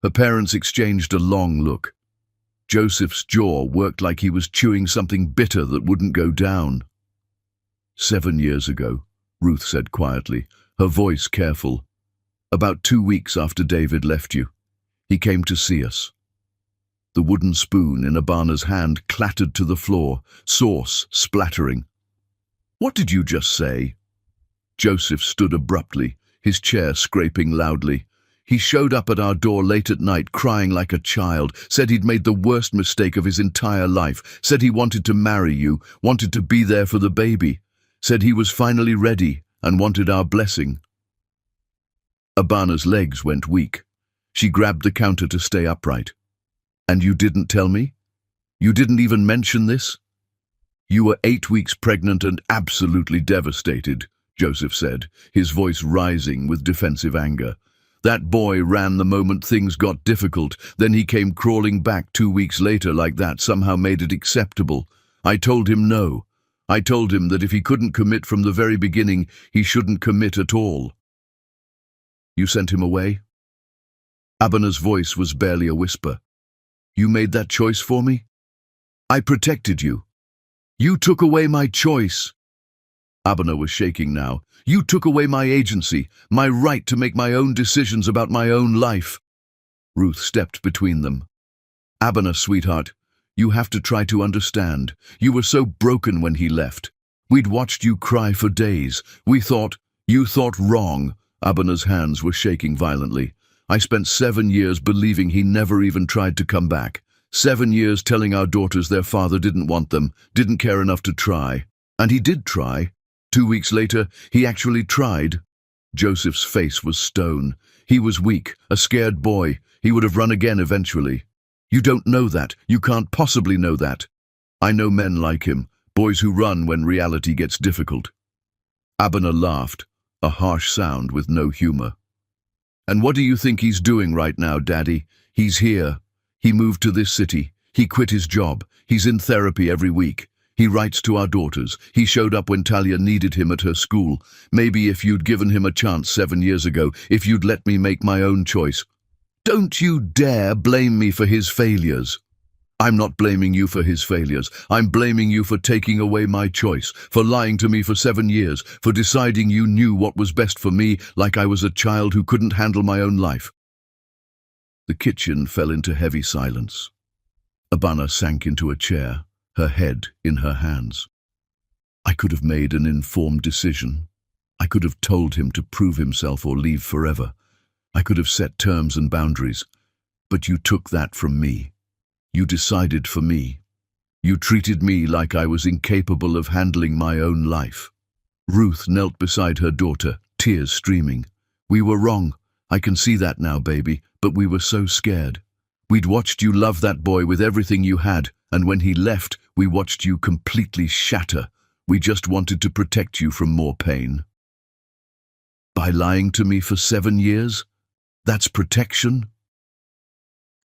Her parents exchanged a long look. Joseph's jaw worked like he was chewing something bitter that wouldn't go down. 7 years ago, Ruth said quietly, her voice careful. "About 2 weeks after David left you, he came to see us." The wooden spoon in Abana's hand clattered to the floor, sauce splattering. "What did you just say?" Joseph stood abruptly, his chair scraping loudly. "He showed up at our door late at night crying like a child, said he'd made the worst mistake of his entire life, said he wanted to marry you, wanted to be there for the baby, said he was finally ready and wanted our blessing." Abana's legs went weak. She grabbed the counter to stay upright. "And you didn't tell me? You didn't even mention this?" "You were 8 weeks pregnant and absolutely devastated," Joseph said, his voice rising with defensive anger. "That boy ran the moment things got difficult, then he came crawling back 2 weeks later like that somehow made it acceptable. I told him no. I told him that if he couldn't commit from the very beginning, he shouldn't commit at all." "You sent him away?" Abana's voice was barely a whisper. "You made that choice for me? I protected you. You took away my choice." Abana was shaking now. "You took away my agency, my right to make my own decisions about my own life." Ruth stepped between them. "Abana, sweetheart, you have to try to understand. You were so broken when he left. We'd watched you cry for days. You thought wrong." Abana's hands were shaking violently. "I spent 7 years believing he never even tried to come back. 7 years telling our daughters their father didn't want them, didn't care enough to try. And he did try. 2 weeks later, he actually tried." Joseph's face was stone. He was weak, a scared boy. He would have run again eventually. "You don't know that. You can't possibly know that. I know men like him, boys who run when reality gets difficult." Abana laughed, a harsh sound with no humor. "And what do you think he's doing right now, Daddy? He's here. He moved to this city. He quit his job. He's in therapy every week. He writes to our daughters. He showed up when Talia needed him at her school. Maybe if you'd given him a chance 7 years ago, if you'd let me make my own choice." "Don't you dare blame me for his failures." "I'm not blaming you for his failures. I'm blaming you for taking away my choice, for lying to me for 7 years, for deciding you knew what was best for me like I was a child who couldn't handle my own life." The kitchen fell into heavy silence. Abana sank into a chair, her head in her hands. "I could have made an informed decision. I could have told him to prove himself or leave forever. I could have set terms and boundaries. But you took that from me. You decided for me. You treated me like I was incapable of handling my own life." Ruth knelt beside her daughter, tears streaming. "We were wrong. I can see that now, baby, but we were so scared. We'd watched you love that boy with everything you had, and when he left, we watched you completely shatter. We just wanted to protect you from more pain." "By lying to me for 7 years? That's protection?"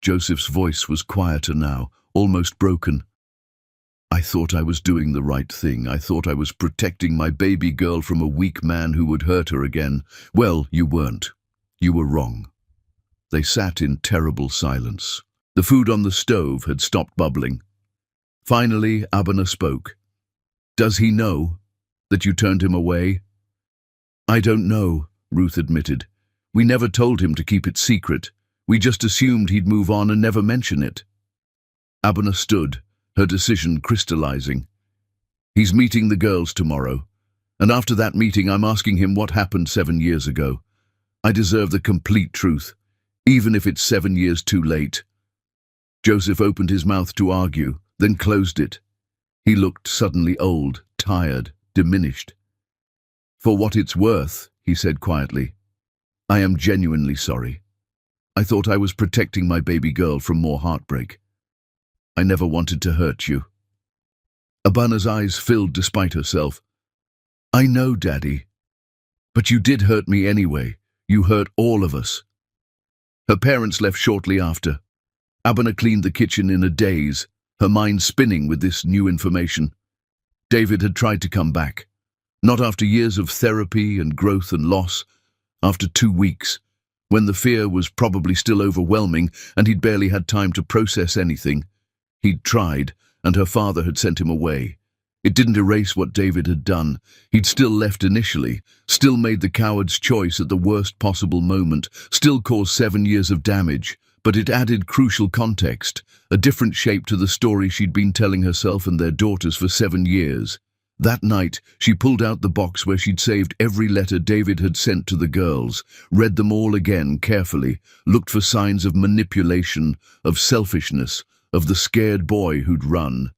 Joseph's voice was quieter now, almost broken. "I thought I was doing the right thing. I thought I was protecting my baby girl from a weak man who would hurt her again. Well, you weren't. You were wrong." They sat in terrible silence. The food on the stove had stopped bubbling. Finally, Abana spoke. "Does he know that you turned him away?" "I don't know," Ruth admitted. "We never told him to keep it secret. We just assumed he'd move on and never mention it." Abana stood, her decision crystallizing. He's meeting the girls tomorrow, and after that meeting I'm asking him what happened 7 years ago. I deserve the complete truth, even if it's 7 years too late. Joseph opened his mouth to argue, then closed it. He looked suddenly old, tired, diminished. "For what it's worth," he said quietly, "I am genuinely sorry. I thought I was protecting my baby girl from more heartbreak. I never wanted to hurt you." Abana's eyes filled despite herself. "I know, Daddy. But you did hurt me anyway. You hurt all of us." Her parents left shortly after. Abana cleaned the kitchen in a daze, her mind spinning with this new information. David had tried to come back. Not after years of therapy and growth and loss. After 2 weeks, when the fear was probably still overwhelming and he'd barely had time to process anything. He'd tried, and her father had sent him away. It didn't erase what David had done. He'd still left initially, still made the coward's choice at the worst possible moment, still caused 7 years of damage, but it added crucial context, a different shape to the story she'd been telling herself and their daughters for 7 years. That night, she pulled out the box where she'd saved every letter David had sent to the girls, read them all again carefully, looked for signs of manipulation, of selfishness, of the scared boy who'd run.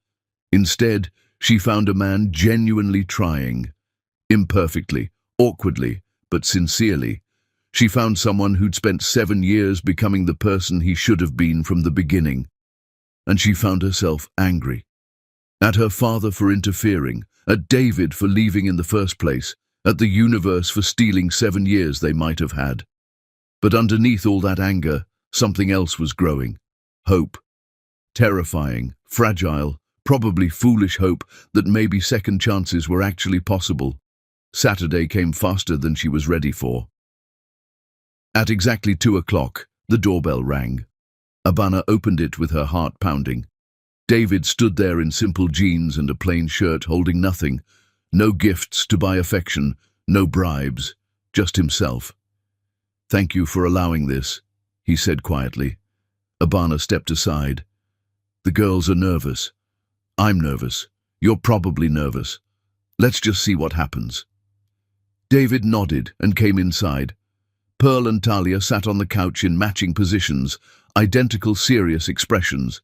Instead, she found a man genuinely trying. Imperfectly, awkwardly, but sincerely. She found someone who'd spent 7 years becoming the person he should have been from the beginning. And she found herself angry. At her father for interfering, at David for leaving in the first place, at the universe for stealing 7 years they might have had. But underneath all that anger, something else was growing. Hope. Terrifying, fragile, probably foolish hope that maybe second chances were actually possible. Saturday came faster than she was ready for. At exactly 2 o'clock, the doorbell rang. Abana opened it with her heart pounding. David stood there in simple jeans and a plain shirt, holding nothing. No gifts to buy affection, no bribes, just himself. "Thank you for allowing this," he said quietly. Abana stepped aside. "The girls are nervous. I'm nervous. You're probably nervous. Let's just see what happens." David nodded and came inside. Pearl and Talia sat on the couch in matching positions, identical serious expressions.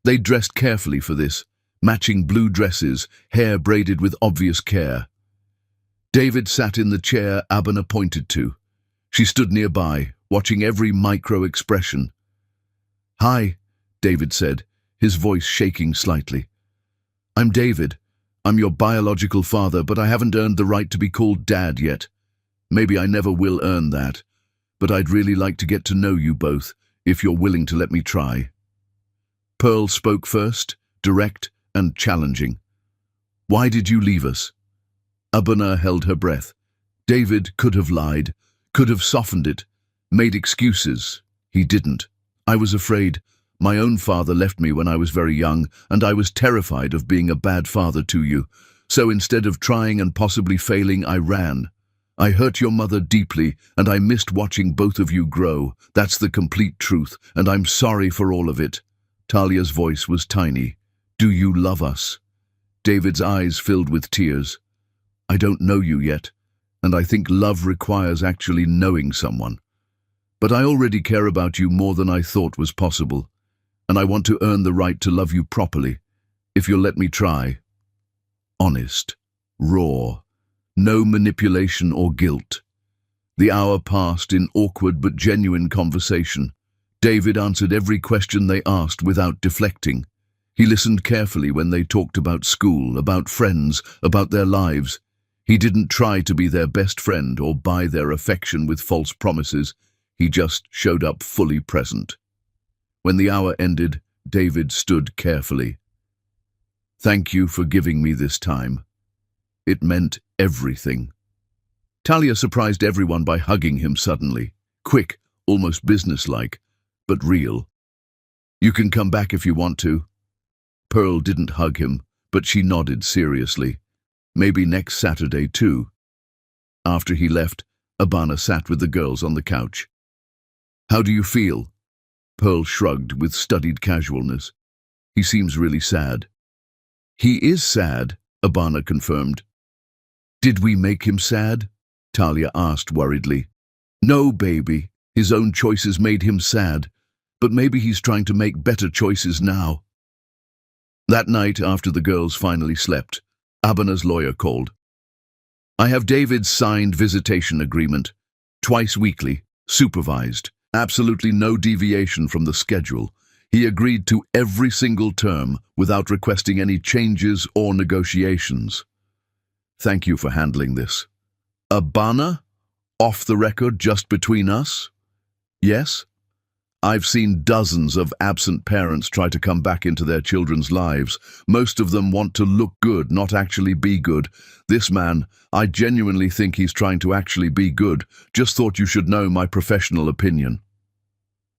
They dressed carefully for this, matching blue dresses, hair braided with obvious care. David sat in the chair Abana pointed to. She stood nearby, watching every micro-expression. "Hi," David said, his voice shaking slightly. "I'm David. I'm your biological father, but I haven't earned the right to be called Dad yet. Maybe I never will earn that, but I'd really like to get to know you both, if you're willing to let me try." Pearl spoke first, direct and challenging. "Why did you leave us?" Abana held her breath. David could have lied, could have softened it, made excuses. He didn't. "I was afraid. My own father left me when I was very young, and I was terrified of being a bad father to you. So instead of trying and possibly failing, I ran. I hurt your mother deeply, and I missed watching both of you grow. That's the complete truth, and I'm sorry for all of it." Talia's voice was tiny. "Do you love us?" David's eyes filled with tears. "I don't know you yet, and I think love requires actually knowing someone. But I already care about you more than I thought was possible, and I want to earn the right to love you properly, if you'll let me try." Honest, raw, no manipulation or guilt. The hour passed in awkward but genuine conversation. David answered every question they asked without deflecting. He listened carefully when they talked about school, about friends, about their lives. He didn't try to be their best friend or buy their affection with false promises. He just showed up fully present. When the hour ended, David stood carefully. "Thank you for giving me this time. It meant everything." Talia surprised everyone by hugging him suddenly. Quick, almost businesslike, but real. "You can come back if you want to." Pearl didn't hug him, but she nodded seriously. "Maybe next Saturday too." After he left, Abana sat with the girls on the couch. "How do you feel?" Pearl shrugged with studied casualness. "He seems really sad." He is sad, Abana confirmed. Did we make him sad? Talia asked worriedly. No, baby. His own choices made him sad, but maybe he's trying to make better choices now. That night, after the girls finally slept, Abana's lawyer called. I have David's signed visitation agreement, twice weekly, supervised, absolutely no deviation from the schedule. He agreed to every single term without requesting any changes or negotiations. Thank you for handling this. Abana? Off the record, just between us? Yes? I've seen dozens of absent parents try to come back into their children's lives. Most of them want to look good, not actually be good. This man, I genuinely think he's trying to actually be good. Just thought you should know my professional opinion.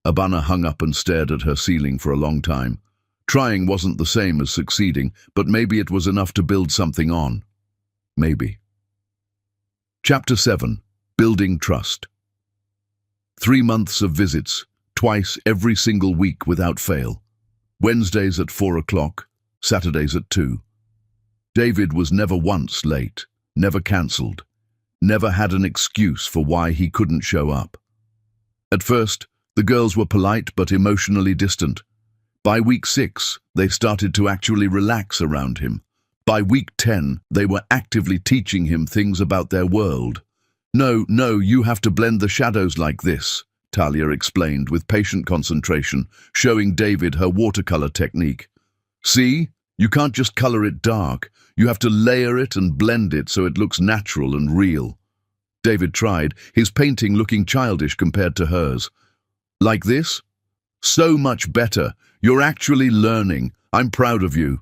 Abana hung up and stared at her ceiling for a long time. Trying wasn't the same as succeeding, but maybe it was enough to build something on. Maybe. Chapter 7. Building Trust. 3 months of visits, twice every single week without fail. Wednesdays at 4 o'clock, Saturdays at 2. David was never once late, never cancelled, never had an excuse for why he couldn't show up. At first, the girls were polite but emotionally distant. By week 6, they started to actually relax around him. By week 10, they were actively teaching him things about their world. No, you have to blend the shadows like this, Talia explained with patient concentration, showing David her watercolor technique. See? You can't just color it dark. You have to layer it and blend it so it looks natural and real. David tried, his painting looking childish compared to hers. Like this? So much better. You're actually learning. I'm proud of you.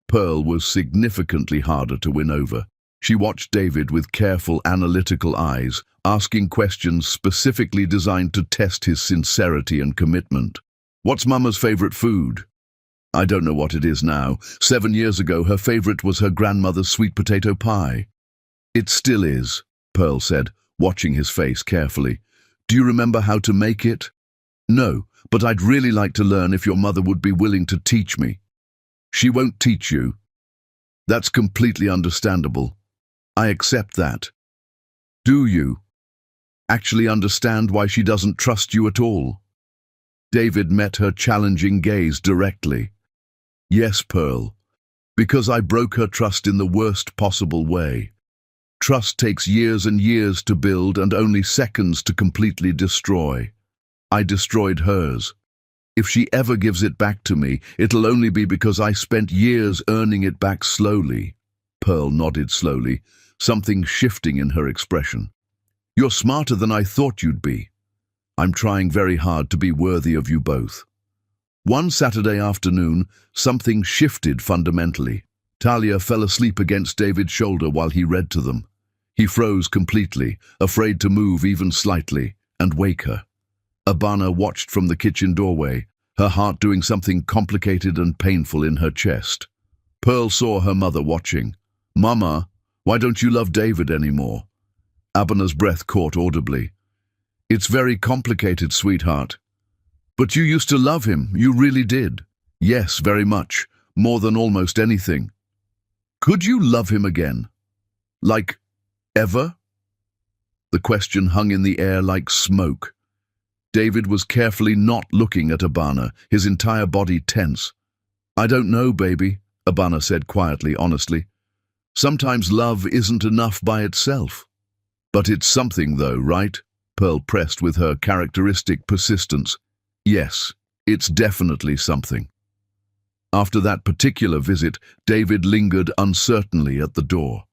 Pearl was significantly harder to win over. She watched David with careful, analytical eyes, asking questions specifically designed to test his sincerity and commitment. What's Mama's favorite food? I don't know what it is now. 7 years ago, her favorite was her grandmother's sweet potato pie. It still is, Pearl said, watching his face carefully. Do you remember how to make it? No, but I'd really like to learn if your mother would be willing to teach me. She won't teach you. That's completely understandable. I accept that. Do you actually understand why she doesn't trust you at all? David met her challenging gaze directly. Yes, Pearl, because I broke her trust in the worst possible way. Trust takes years and years to build and only seconds to completely destroy. I destroyed hers. If she ever gives it back to me, it'll only be because I spent years earning it back slowly. Pearl nodded slowly, something shifting in her expression. You're smarter than I thought you'd be. I'm trying very hard to be worthy of you both. One Saturday afternoon, something shifted fundamentally. Talia fell asleep against David's shoulder while he read to them. He froze completely, afraid to move even slightly, and wake her. Abana watched from the kitchen doorway, her heart doing something complicated and painful in her chest. Pearl saw her mother watching. Mama, why don't you love David anymore? Abana's breath caught audibly. It's very complicated, sweetheart. But you used to love him, you really did. Yes, very much, more than almost anything. Could you love him again? Like, ever? The question hung in the air like smoke. David was carefully not looking at Abana, his entire body tense. I don't know, baby, Abana said quietly, honestly. Sometimes love isn't enough by itself. But it's something though, right? Pearl pressed with her characteristic persistence. Yes, it's definitely something. After that particular visit, David lingered uncertainly at the door.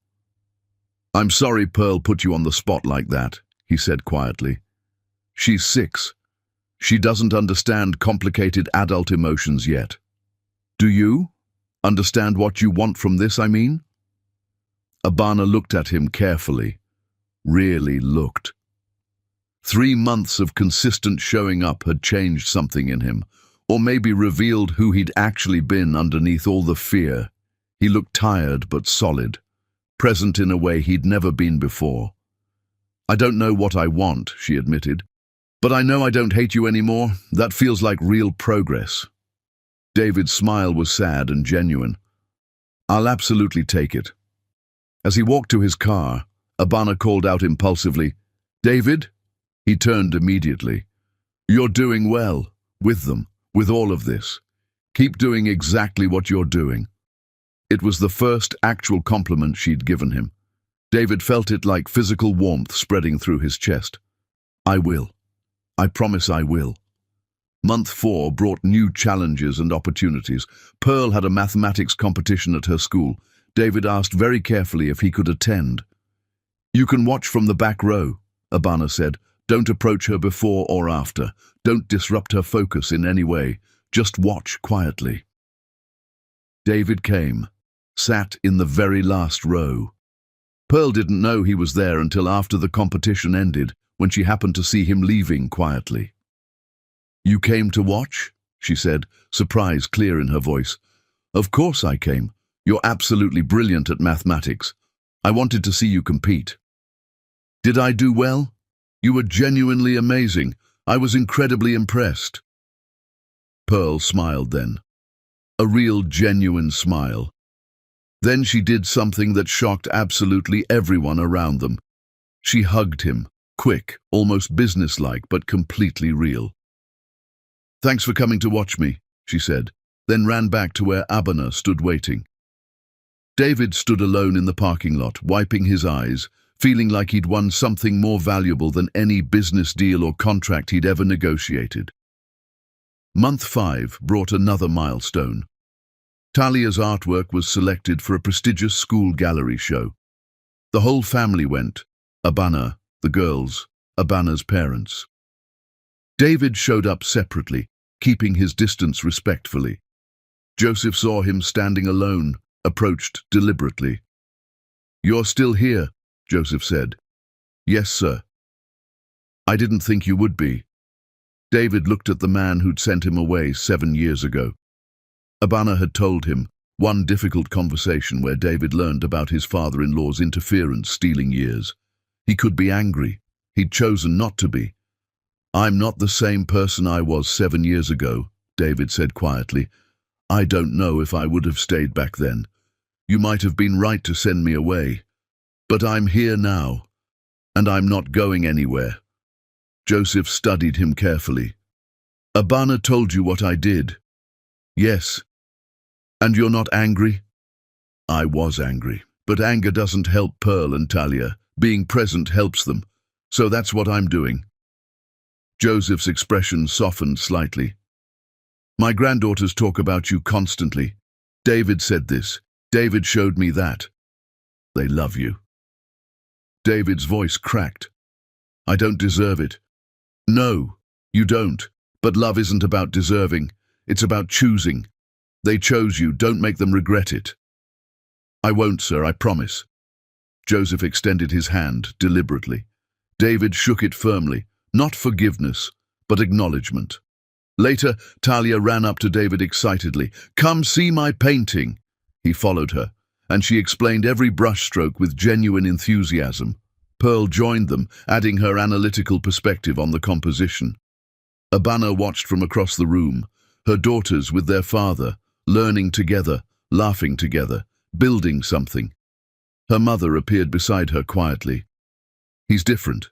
I'm sorry Pearl put you on the spot like that, he said quietly. She's 6. She doesn't understand complicated adult emotions yet. Do you? Understand what you want from this, I mean? Abana looked at him carefully. Really looked. 3 months of consistent showing up had changed something in him, or maybe revealed who he'd actually been underneath all the fear. He looked tired but solid, present in a way he'd never been before. I don't know what I want, she admitted. But I know I don't hate you anymore. That feels like real progress. David's smile was sad and genuine. I'll absolutely take it. As he walked to his car, Abana called out impulsively, David? He turned immediately. You're doing well, with them, with all of this. Keep doing exactly what you're doing. It was the first actual compliment she'd given him. David felt it like physical warmth spreading through his chest. I will. I promise I will. Month 4 brought new challenges and opportunities. Pearl had a mathematics competition at her school. David asked very carefully if he could attend. You can watch from the back row, Abana said. Don't approach her before or after. Don't disrupt her focus in any way. Just watch quietly. David came, sat in the very last row. Pearl didn't know he was there until after the competition ended, when she happened to see him leaving quietly. You came to watch? She said, surprise clear in her voice. Of course I came. You're absolutely brilliant at mathematics. I wanted to see you compete. Did I do well? You were genuinely amazing. I was incredibly impressed. Pearl smiled then. A real genuine smile. Then she did something that shocked absolutely everyone around them. She hugged him, quick, almost businesslike, but completely real. Thanks for coming to watch me, she said, then ran back to where Abana stood waiting. David stood alone in the parking lot, wiping his eyes, feeling like he'd won something more valuable than any business deal or contract he'd ever negotiated. Month 5 brought another milestone. Talia's artwork was selected for a prestigious school gallery show. The whole family went, Abana, the girls, Abana's parents. David showed up separately, keeping his distance respectfully. Joseph saw him standing alone, approached deliberately. You're still here, Joseph said. Yes, sir. I didn't think you would be. David looked at the man who'd sent him away 7 years ago. Abana had told him one difficult conversation where David learned about his father-in-law's interference stealing years. He could be angry. He'd chosen not to be. I'm not the same person I was 7 years ago, David said quietly. I don't know if I would have stayed back then. You might have been right to send me away. But I'm here now, and I'm not going anywhere. Joseph studied him carefully. Abana told you what I did. Yes. And you're not angry? I was angry, but anger doesn't help Pearl and Talia. Being present helps them. So that's what I'm doing. Joseph's expression softened slightly. My granddaughters talk about you constantly. David said this. David showed me that. They love you. David's voice cracked. I don't deserve it. No, you don't. But love isn't about deserving. It's about choosing. They chose you. Don't make them regret it. I won't, sir, I promise. Joseph extended his hand deliberately. David shook it firmly. Not forgiveness, but acknowledgement. Later, Talia ran up to David excitedly. Come see my painting. He followed her, and she explained every brushstroke with genuine enthusiasm. Pearl joined them, adding her analytical perspective on the composition. Abana watched from across the room, her daughters with their father, learning together, laughing together, building something. Her mother appeared beside her quietly. He's different.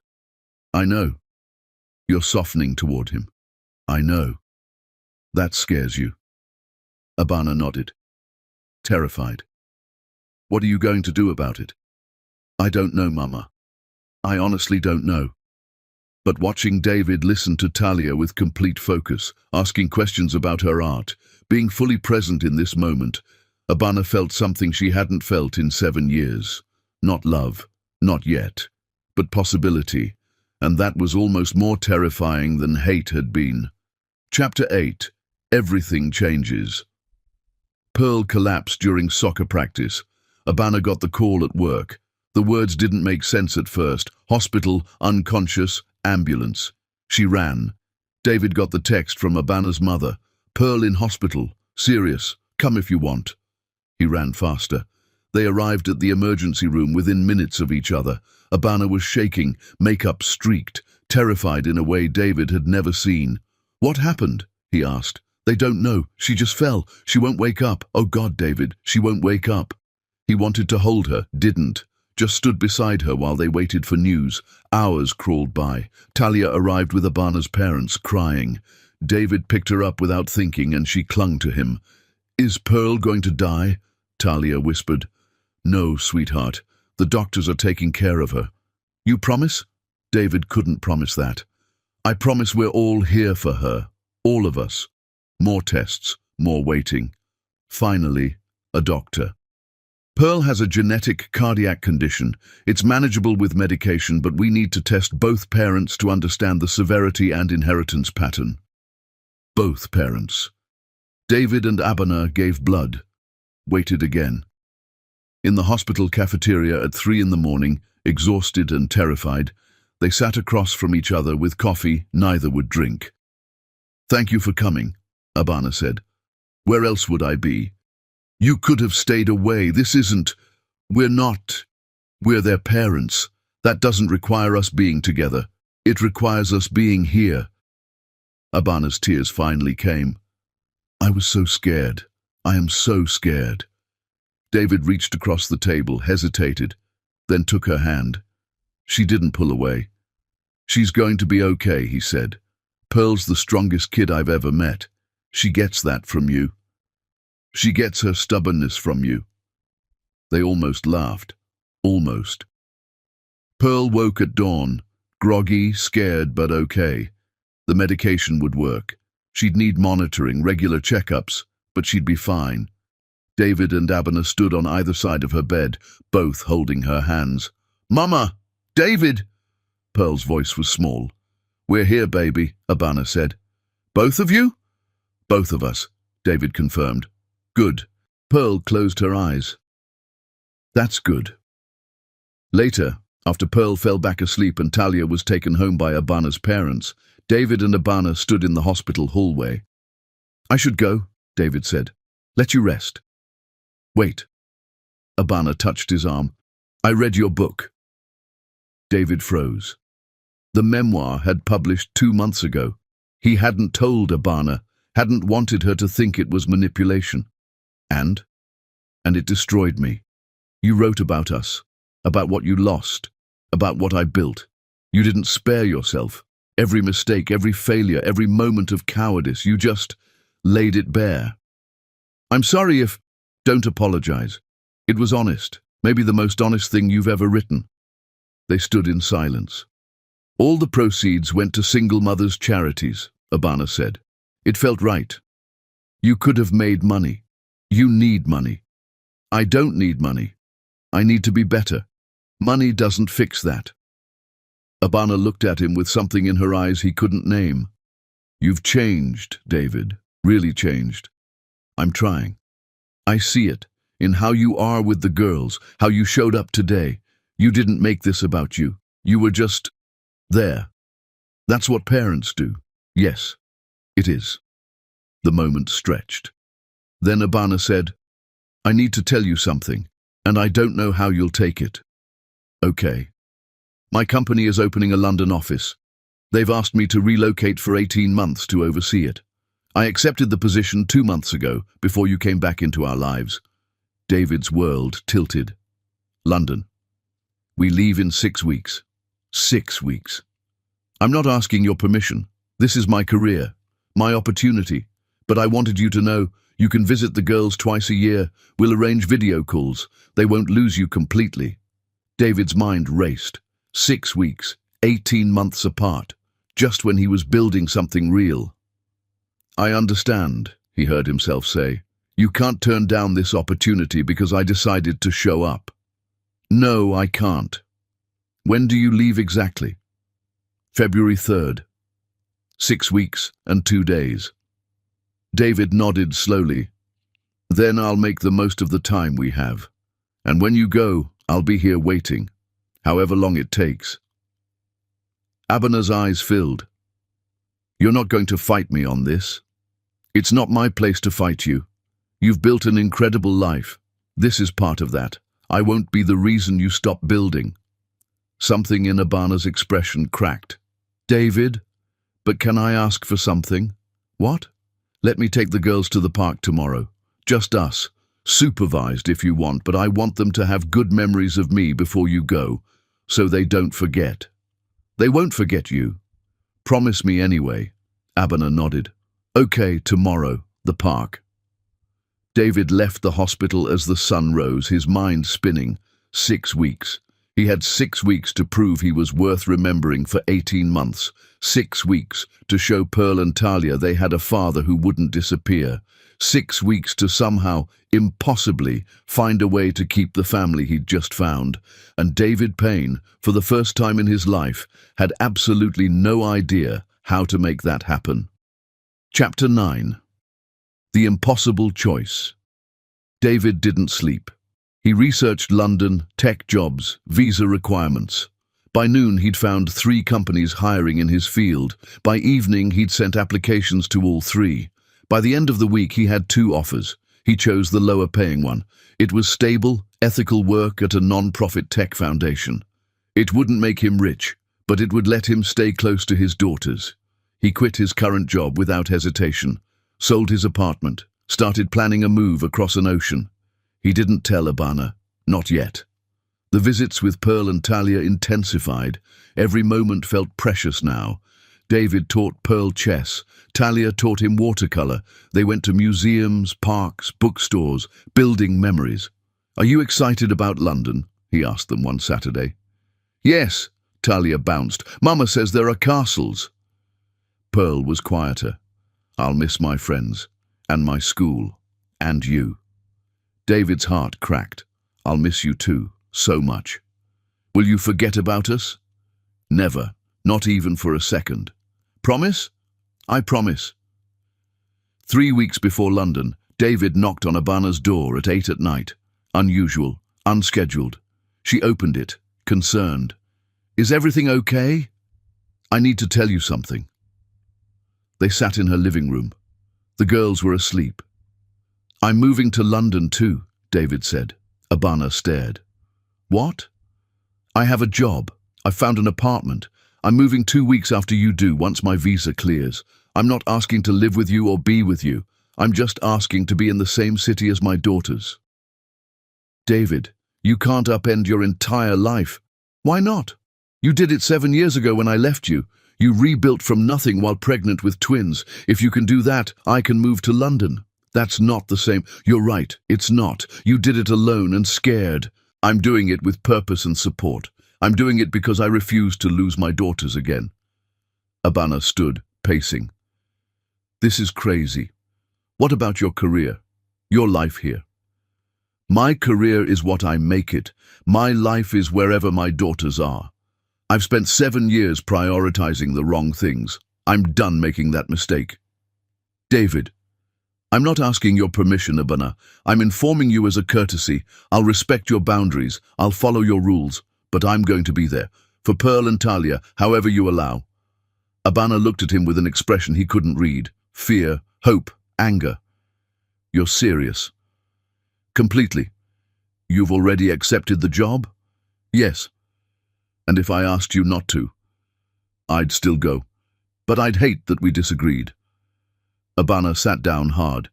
I know. You're softening toward him. I know. That scares you. Abana nodded. Terrified. What are you going to do about it? I don't know, Mama. I honestly don't know. But watching David listen to Talia with complete focus, asking questions about her art, being fully present in this moment, Abana felt something she hadn't felt in 7 years. Not love, not yet, but possibility, and that was almost more terrifying than hate had been. Chapter 8. Everything changes. Pearl collapsed during soccer practice. Abana got the call at work. The words didn't make sense at first. Hospital, unconscious, ambulance. She ran. David got the text from Abana's mother. Pearl in hospital. Serious. Come if you want. He ran faster. They arrived at the emergency room within minutes of each other. Abana was shaking, makeup streaked, terrified in a way David had never seen. What happened? He asked. They don't know. She just fell. She won't wake up. Oh God, David, she won't wake up. He wanted to hold her, didn't. Just stood beside her while they waited for news. Hours crawled by. Talia arrived with Abana's parents, crying. David picked her up without thinking, and she clung to him. Is Pearl going to die? Talia whispered. No, sweetheart. The doctors are taking care of her. You promise? David couldn't promise that. I promise we're all here for her. All of us. More tests, more waiting. Finally, a doctor. Pearl has a genetic cardiac condition. It's manageable with medication, but we need to test both parents to understand the severity and inheritance pattern. Both parents. David and Abana gave blood. Waited again. In the hospital cafeteria at 3 in the morning, exhausted and terrified, they sat across from each other with coffee neither would drink. Thank you for coming, Abana said. Where else would I be? You could have stayed away. This isn't... We're their parents. That doesn't require us being together. It requires us being here. Abana's tears finally came. I was so scared. I am so scared. David reached across the table, hesitated, then took her hand. She didn't pull away. She's going to be okay, he said. Pearl's the strongest kid I've ever met. She gets that from you. She gets her stubbornness from you. They almost laughed. Almost. Pearl woke at dawn, groggy, scared, but okay. The medication would work. She'd need monitoring, regular checkups, but she'd be fine. David and Abana stood on either side of her bed, both holding her hands. Mama! David! Pearl's voice was small. We're here, baby, Abana said. Both of you? Both of us, David confirmed. Good. Pearl closed her eyes. That's good. Later, after Pearl fell back asleep and Talia was taken home by Abana's parents, David and Abana stood in the hospital hallway. I should go, David said. Let you rest. Wait. Abana touched his arm. I read your book. David froze. The memoir had published 2 months ago. He hadn't told Abana, hadn't wanted her to think it was manipulation. And it destroyed me. You wrote about us, about what you lost, about what I built. You didn't spare yourself. Every mistake, every failure, every moment of cowardice, you just laid it bare. I'm sorry if... Don't apologize. It was honest, maybe the most honest thing you've ever written. They stood in silence. All the proceeds went to single mothers' charities, Abana said. It felt right. You could have made money. You need money. I don't need money. I need to be better. Money doesn't fix that. Abana looked at him with something in her eyes he couldn't name. You've changed, David. Really changed. I'm trying. I see it, in how you are with the girls, how you showed up today. You didn't make this about you. You were just there. That's what parents do. Yes, it is. The moment stretched. Then Abana said, I need to tell you something, and I don't know how you'll take it. Okay. My company is opening a London office. They've asked me to relocate for 18 months to oversee it. I accepted the position 2 months ago, before you came back into our lives. David's world tilted. London. We leave in 6 weeks. 6 weeks. I'm not asking your permission. This is my career, my opportunity. But I wanted you to know you can visit the girls twice a year. We'll arrange video calls. They won't lose you completely. David's mind raced. 6 weeks, 18 months apart, just when he was building something real. I understand, he heard himself say. You can't turn down this opportunity because I decided to show up. No, I can't. When do you leave exactly? February 3rd. 6 weeks and 2 days. David nodded slowly. Then I'll make the most of the time we have. And when you go, I'll be here waiting, however long it takes. Abana's eyes filled. You're not going to fight me on this. It's not my place to fight you. You've built an incredible life. This is part of that. I won't be the reason you stop building. Something in Abana's expression cracked. David, but can I ask for something? What? Let me take the girls to the park tomorrow. Just us. Supervised if you want, but I want them to have good memories of me before you go, so they don't forget. They won't forget you. Promise me anyway. Abner nodded. Okay, tomorrow, the park. David left the hospital as the sun rose, his mind spinning. 6 weeks. He had 6 weeks to prove he was worth remembering for 18 months. 6 weeks to show Pearl and Talia they had a father who wouldn't disappear. 6 weeks to somehow, impossibly, find a way to keep the family he'd just found. And David Payne, for the first time in his life, had absolutely no idea how to make that happen. Chapter 9. The Impossible Choice. David didn't sleep. He researched London, tech jobs, visa requirements. By noon, he'd found 3 companies hiring in his field. By evening, he'd sent applications to all 3. By the end of the week, he had 2 offers. He chose the lower-paying one. It was stable, ethical work at a non-profit tech foundation. It wouldn't make him rich, but it would let him stay close to his daughters. He quit his current job without hesitation, sold his apartment, started planning a move across an ocean. He didn't tell Abana, not yet. The visits with Pearl and Talia intensified. Every moment felt precious now. David taught Pearl chess. Talia taught him watercolor. They went to museums, parks, bookstores, building memories. "Are you excited about London?" he asked them one Saturday. "Yes," Talia bounced. "Mama says there are castles." Pearl was quieter. "I'll miss my friends, and my school, and you." David's heart cracked. "I'll miss you too, so much." "Will you forget about us?" "Never, not even for a second." "Promise?" "I promise." 3 weeks before London, David knocked on Abana's door at 8 at night. Unusual, unscheduled. She opened it, concerned. "Is everything okay?" "I need to tell you something." They sat in her living room. The girls were asleep. "I'm moving to London too," David said. Abana stared. "What?" "I have a job. I've found an apartment. I'm moving 2 weeks after you do, once my visa clears. I'm not asking to live with you or be with you. I'm just asking to be in the same city as my daughters." "David, you can't upend your entire life." "Why not? You did it 7 years ago when I left you. You rebuilt from nothing while pregnant with twins. If you can do that, I can move to London." "That's not the same." "You're right, it's not. You did it alone and scared. I'm doing it with purpose and support. I'm doing it because I refuse to lose my daughters again." Abana stood, pacing. "This is crazy. What about your career? Your life here?" "My career is what I make it. My life is wherever my daughters are. I've spent 7 years prioritizing the wrong things. I'm done making that mistake." "David, I'm not asking your permission, Abana. I'm informing you as a courtesy. I'll respect your boundaries. I'll follow your rules. But I'm going to be there. For Pearl and Talia, however you allow." Abana looked at him with an expression he couldn't read. Fear, hope, anger. "You're serious?" "Completely." "You've already accepted the job?" "Yes." "And if I asked you not to?" "I'd still go. But I'd hate that we disagreed." Abana sat down hard.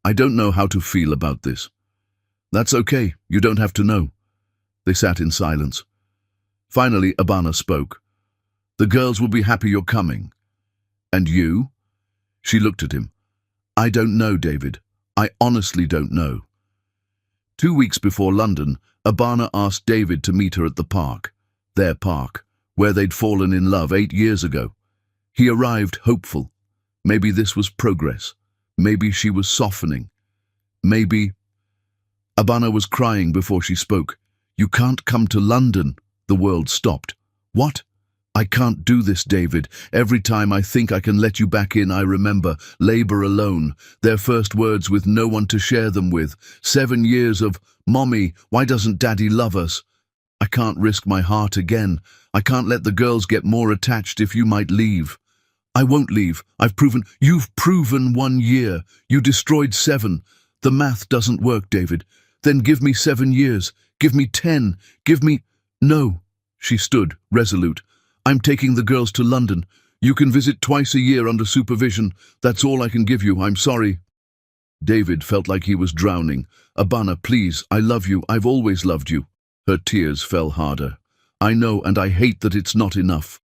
"I don't know how to feel about this." "That's okay. You don't have to know." They sat in silence. Finally, Abana spoke. "The girls will be happy you're coming." "And you?" She looked at him. "I don't know, David. I honestly don't know." 2 weeks before London, Abana asked David to meet her at the park. Their park, where they'd fallen in love 8 years ago. He arrived hopeful. Maybe this was progress. Maybe she was softening. Maybe... Abana was crying before she spoke. "You can't come to London." The world stopped. "What?" "I can't do this, David. Every time I think I can let you back in, I remember labor alone. Their first words with no one to share them with. 7 years of, 'Mommy, why doesn't Daddy love us?' I can't risk my heart again. I can't let the girls get more attached if you might leave." "I won't leave. You've proven 1 year. You destroyed 7. The math doesn't work, David. Then give me 7 years. Give me 10. Give me..." "No." She stood, resolute. "I'm taking the girls to London. You can visit twice a year under supervision. That's all I can give you. I'm sorry. David felt like he was drowning. Abana, please, I love you. I've always loved you. Her tears fell harder. I know, and I hate that it's not enough.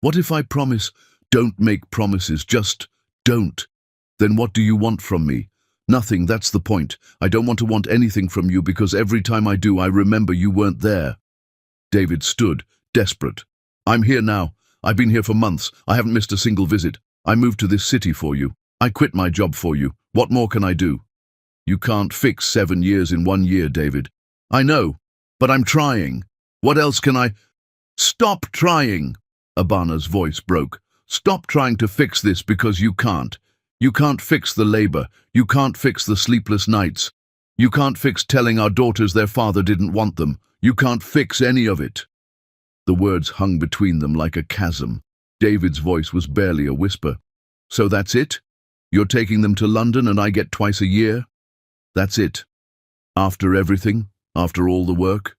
What if I promise? Don't make promises, just don't. Then what do you want from me? Nothing, that's the point. I don't want anything from you because every time I do, I remember you weren't there. David stood, desperate. I'm here now. I've been here for months. I haven't missed a single visit. I moved to this city for you. I quit my job for you. What more can I do? You can't fix 7 years in 1 year, David. I know, but I'm trying. What else can I— Stop trying! Abana's voice broke. Stop trying to fix this because you can't. You can't fix the labor. You can't fix the sleepless nights. You can't fix telling our daughters their father didn't want them. You can't fix any of it. The words hung between them like a chasm. David's voice was barely a whisper. So that's it? You're taking them to London and I get twice a year? That's it. After everything? After all the work?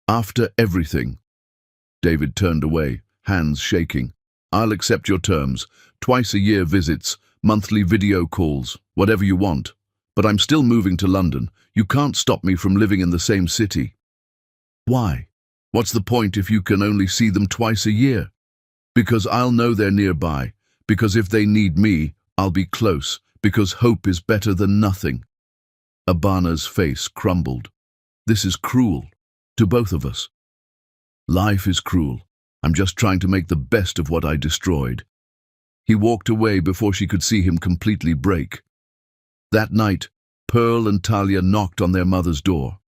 After everything. David turned away, hands shaking. I'll accept your terms. Twice a year visits, monthly video calls, whatever you want. But I'm still moving to London. You can't stop me from living in the same city. Why? What's the point if you can only see them twice a year? Because I'll know they're nearby. Because if they need me, I'll be close. Because hope is better than nothing. Abana's face crumbled. This is cruel. To both of us. Life is cruel. I'm just trying to make the best of what I destroyed. He walked away before she could see him completely break. That night, Pearl and Talia knocked on their mother's door.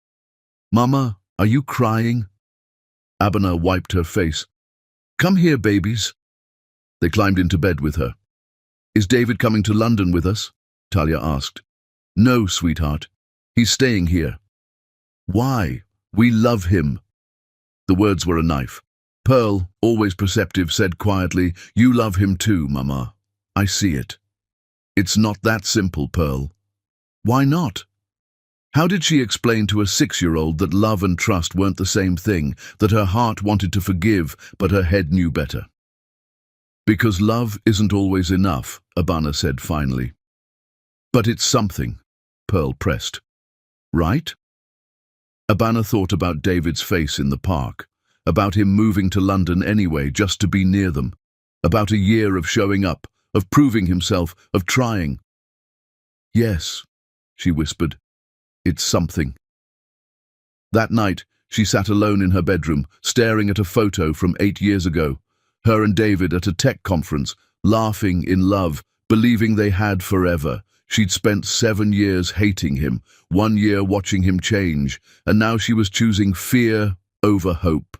Mama, are you crying? Abana wiped her face. Come here, babies. They climbed into bed with her. Is David coming to London with us? Talia asked. No, sweetheart. He's staying here. Why? We love him. The words were a knife. Pearl, always perceptive, said quietly, You love him too, Mama. I see it. It's not that simple, Pearl. Why not? How did she explain to a 6-year-old that love and trust weren't the same thing, that her heart wanted to forgive, but her head knew better? Because love isn't always enough, Abana said finally. But it's something, Pearl pressed. Right? Abana thought about David's face in the park, about him moving to London anyway just to be near them, about a year of showing up, of proving himself, of trying. Yes, she whispered. It's something. That night, she sat alone in her bedroom, staring at a photo from 8 years ago, her and David at a tech conference, laughing in love, believing they had forever. She'd spent 7 years hating him, 1 year watching him change, and now she was choosing fear over hope.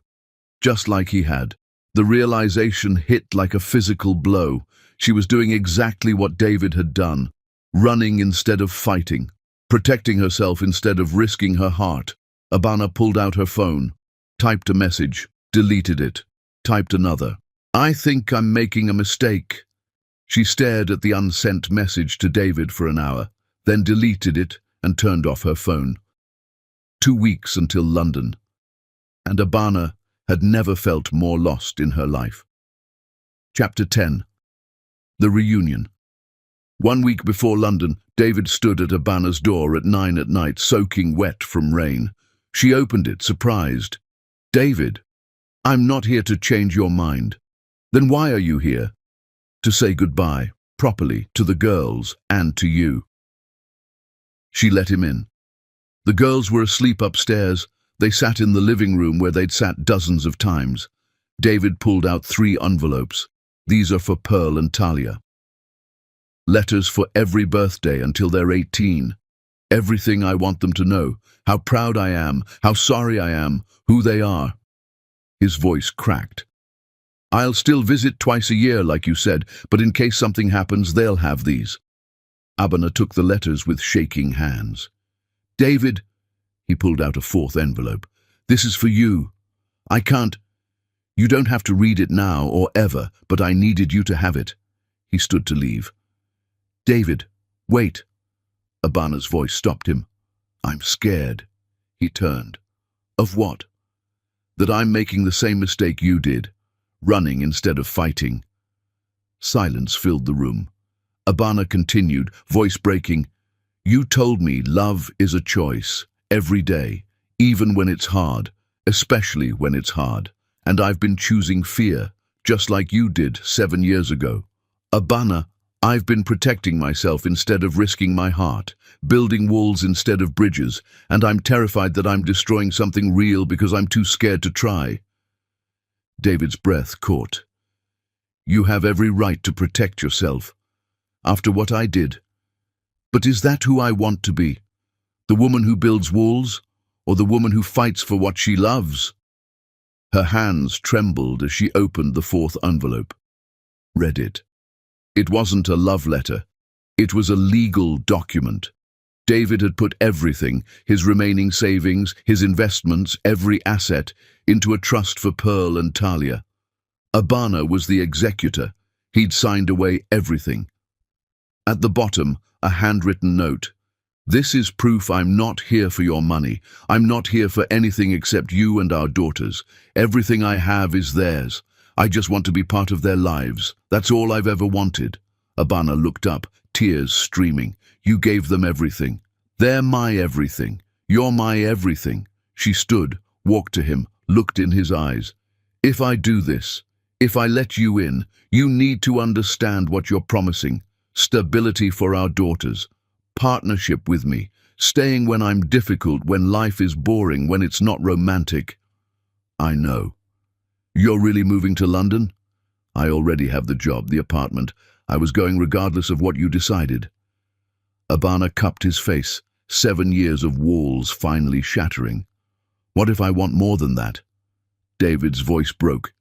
Just like he had. The realization hit like a physical blow. She was doing exactly what David had done, running instead of fighting, protecting herself instead of risking her heart. Abana pulled out her phone, typed a message, deleted it, typed another. I think I'm making a mistake. She stared at the unsent message to David for an hour, then deleted it and turned off her phone. 2 weeks until London. And Abana had never felt more lost in her life. Chapter 10. The Reunion. 1 week before London, David stood at Abana's door at 9 at night, soaking wet from rain. She opened it, surprised. David, I'm not here to change your mind. Then why are you here? To say goodbye, properly, to the girls and to you. She let him in. The girls were asleep upstairs. They sat in the living room where they'd sat dozens of times. David pulled out 3 envelopes. These are for Pearl and Talia. Letters for every birthday until they're 18. Everything I want them to know. How proud I am, how sorry I am, who they are. His voice cracked. I'll still visit twice a year, like you said, but in case something happens, they'll have these. Abana took the letters with shaking hands. David, he pulled out a 4th envelope. This is for you. I can't. You don't have to read it now or ever, but I needed you to have it. He stood to leave. David, wait. Abana's voice stopped him. I'm scared. He turned. Of what? That I'm making the same mistake you did. Running instead of fighting. Silence filled the room. Abana continued, voice breaking, "You told me love is a choice, every day, even when it's hard, especially when it's hard. And I've been choosing fear, just like you did 7 years ago. Abana, I've been protecting myself instead of risking my heart, building walls instead of bridges, and I'm terrified that I'm destroying something real because I'm too scared to try." David's breath caught. "You have every right to protect yourself, after what I did. But is that who I want to be? The woman who builds walls, or the woman who fights for what she loves?" Her hands trembled as she opened the 4th envelope. Read it. It wasn't a love letter. It was a legal document. David had put everything, his remaining savings, his investments, every asset, into a trust for Pearl and Talia. Abana was the executor. He'd signed away everything. At the bottom, a handwritten note. "This is proof I'm not here for your money. I'm not here for anything except you and our daughters. Everything I have is theirs. I just want to be part of their lives. That's all I've ever wanted." Abana looked up, tears streaming. "You gave them everything. They're my everything. You're my everything." She stood, walked to him, looked in his eyes. "If I do this, if I let you in, you need to understand what you're promising. Stability for our daughters. Partnership with me. Staying when I'm difficult, when life is boring, when it's not romantic." "I know." "You're really moving to London?" "I already have the job, the apartment. I was going regardless of what you decided." Abana cupped his face, 7 years of walls finally shattering. "What if I want more than that?" David's voice broke.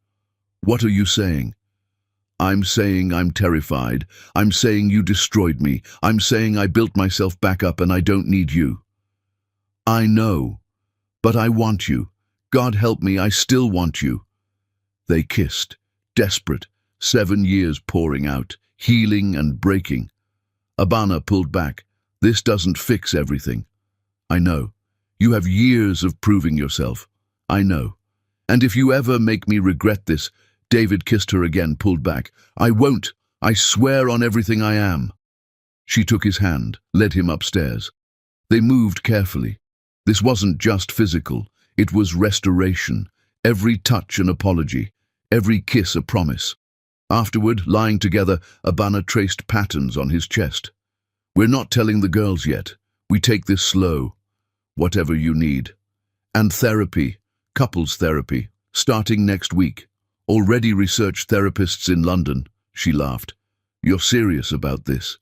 "What are you saying?" "I'm saying I'm terrified. I'm saying you destroyed me. I'm saying I built myself back up and I don't need you." "I know, but I want you. God help me, I still want you." They kissed, desperate, 7 years pouring out, healing and breaking. Abana pulled back. "This doesn't fix everything." "I know. You have years of proving yourself." "I know. And if you ever make me regret this—" David kissed her again, pulled back. "I won't. I swear on everything I am." She took his hand, led him upstairs. They moved carefully. This wasn't just physical. It was restoration. Every touch an apology. Every kiss a promise. Afterward, lying together, Abana traced patterns on his chest. "We're not telling the girls yet. We take this slow. Whatever you need. And therapy, couples therapy, starting next week. Already researched therapists in London." She laughed. "You're serious about this?"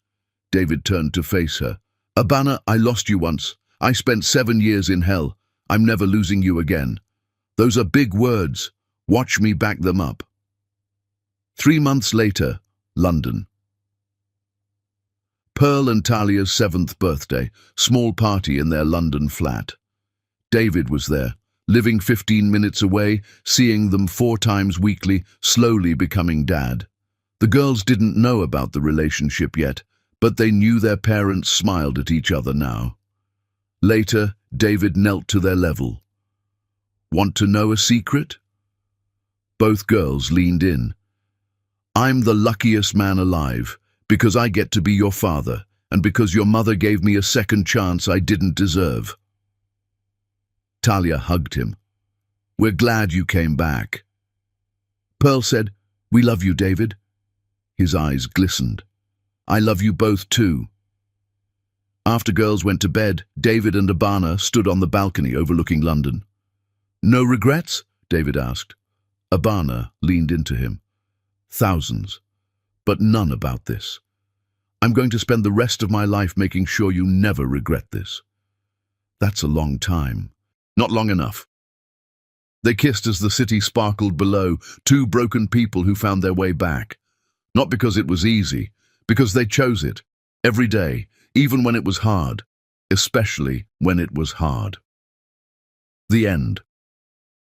David turned to face her. "Abana, I lost you once. I spent 7 years in hell. I'm never losing you again. Those are big words. Watch me back them up." 3 months later, London. Pearl and Talia's 7th birthday, small party in their London flat. David was there, living 15 minutes away, seeing them 4 times weekly, slowly becoming dad. The girls didn't know about the relationship yet, but they knew their parents smiled at each other now. Later, David knelt to their level. "Want to know a secret?" Both girls leaned in. "I'm the luckiest man alive, because I get to be your father, and because your mother gave me a second chance I didn't deserve." Talia hugged him. "We're glad you came back." Pearl said, "We love you, David." His eyes glistened. "I love you both too." After girls went to bed, David and Abana stood on the balcony overlooking London. "No regrets?" David asked. Abana leaned into him. "Thousands, but none about this. I'm going to spend the rest of my life making sure you never regret this." "That's a long time." "Not long enough." They kissed as the city sparkled below, 2 broken people who found their way back. Not because it was easy, because they chose it. Every day, even when it was hard. Especially when it was hard. The end.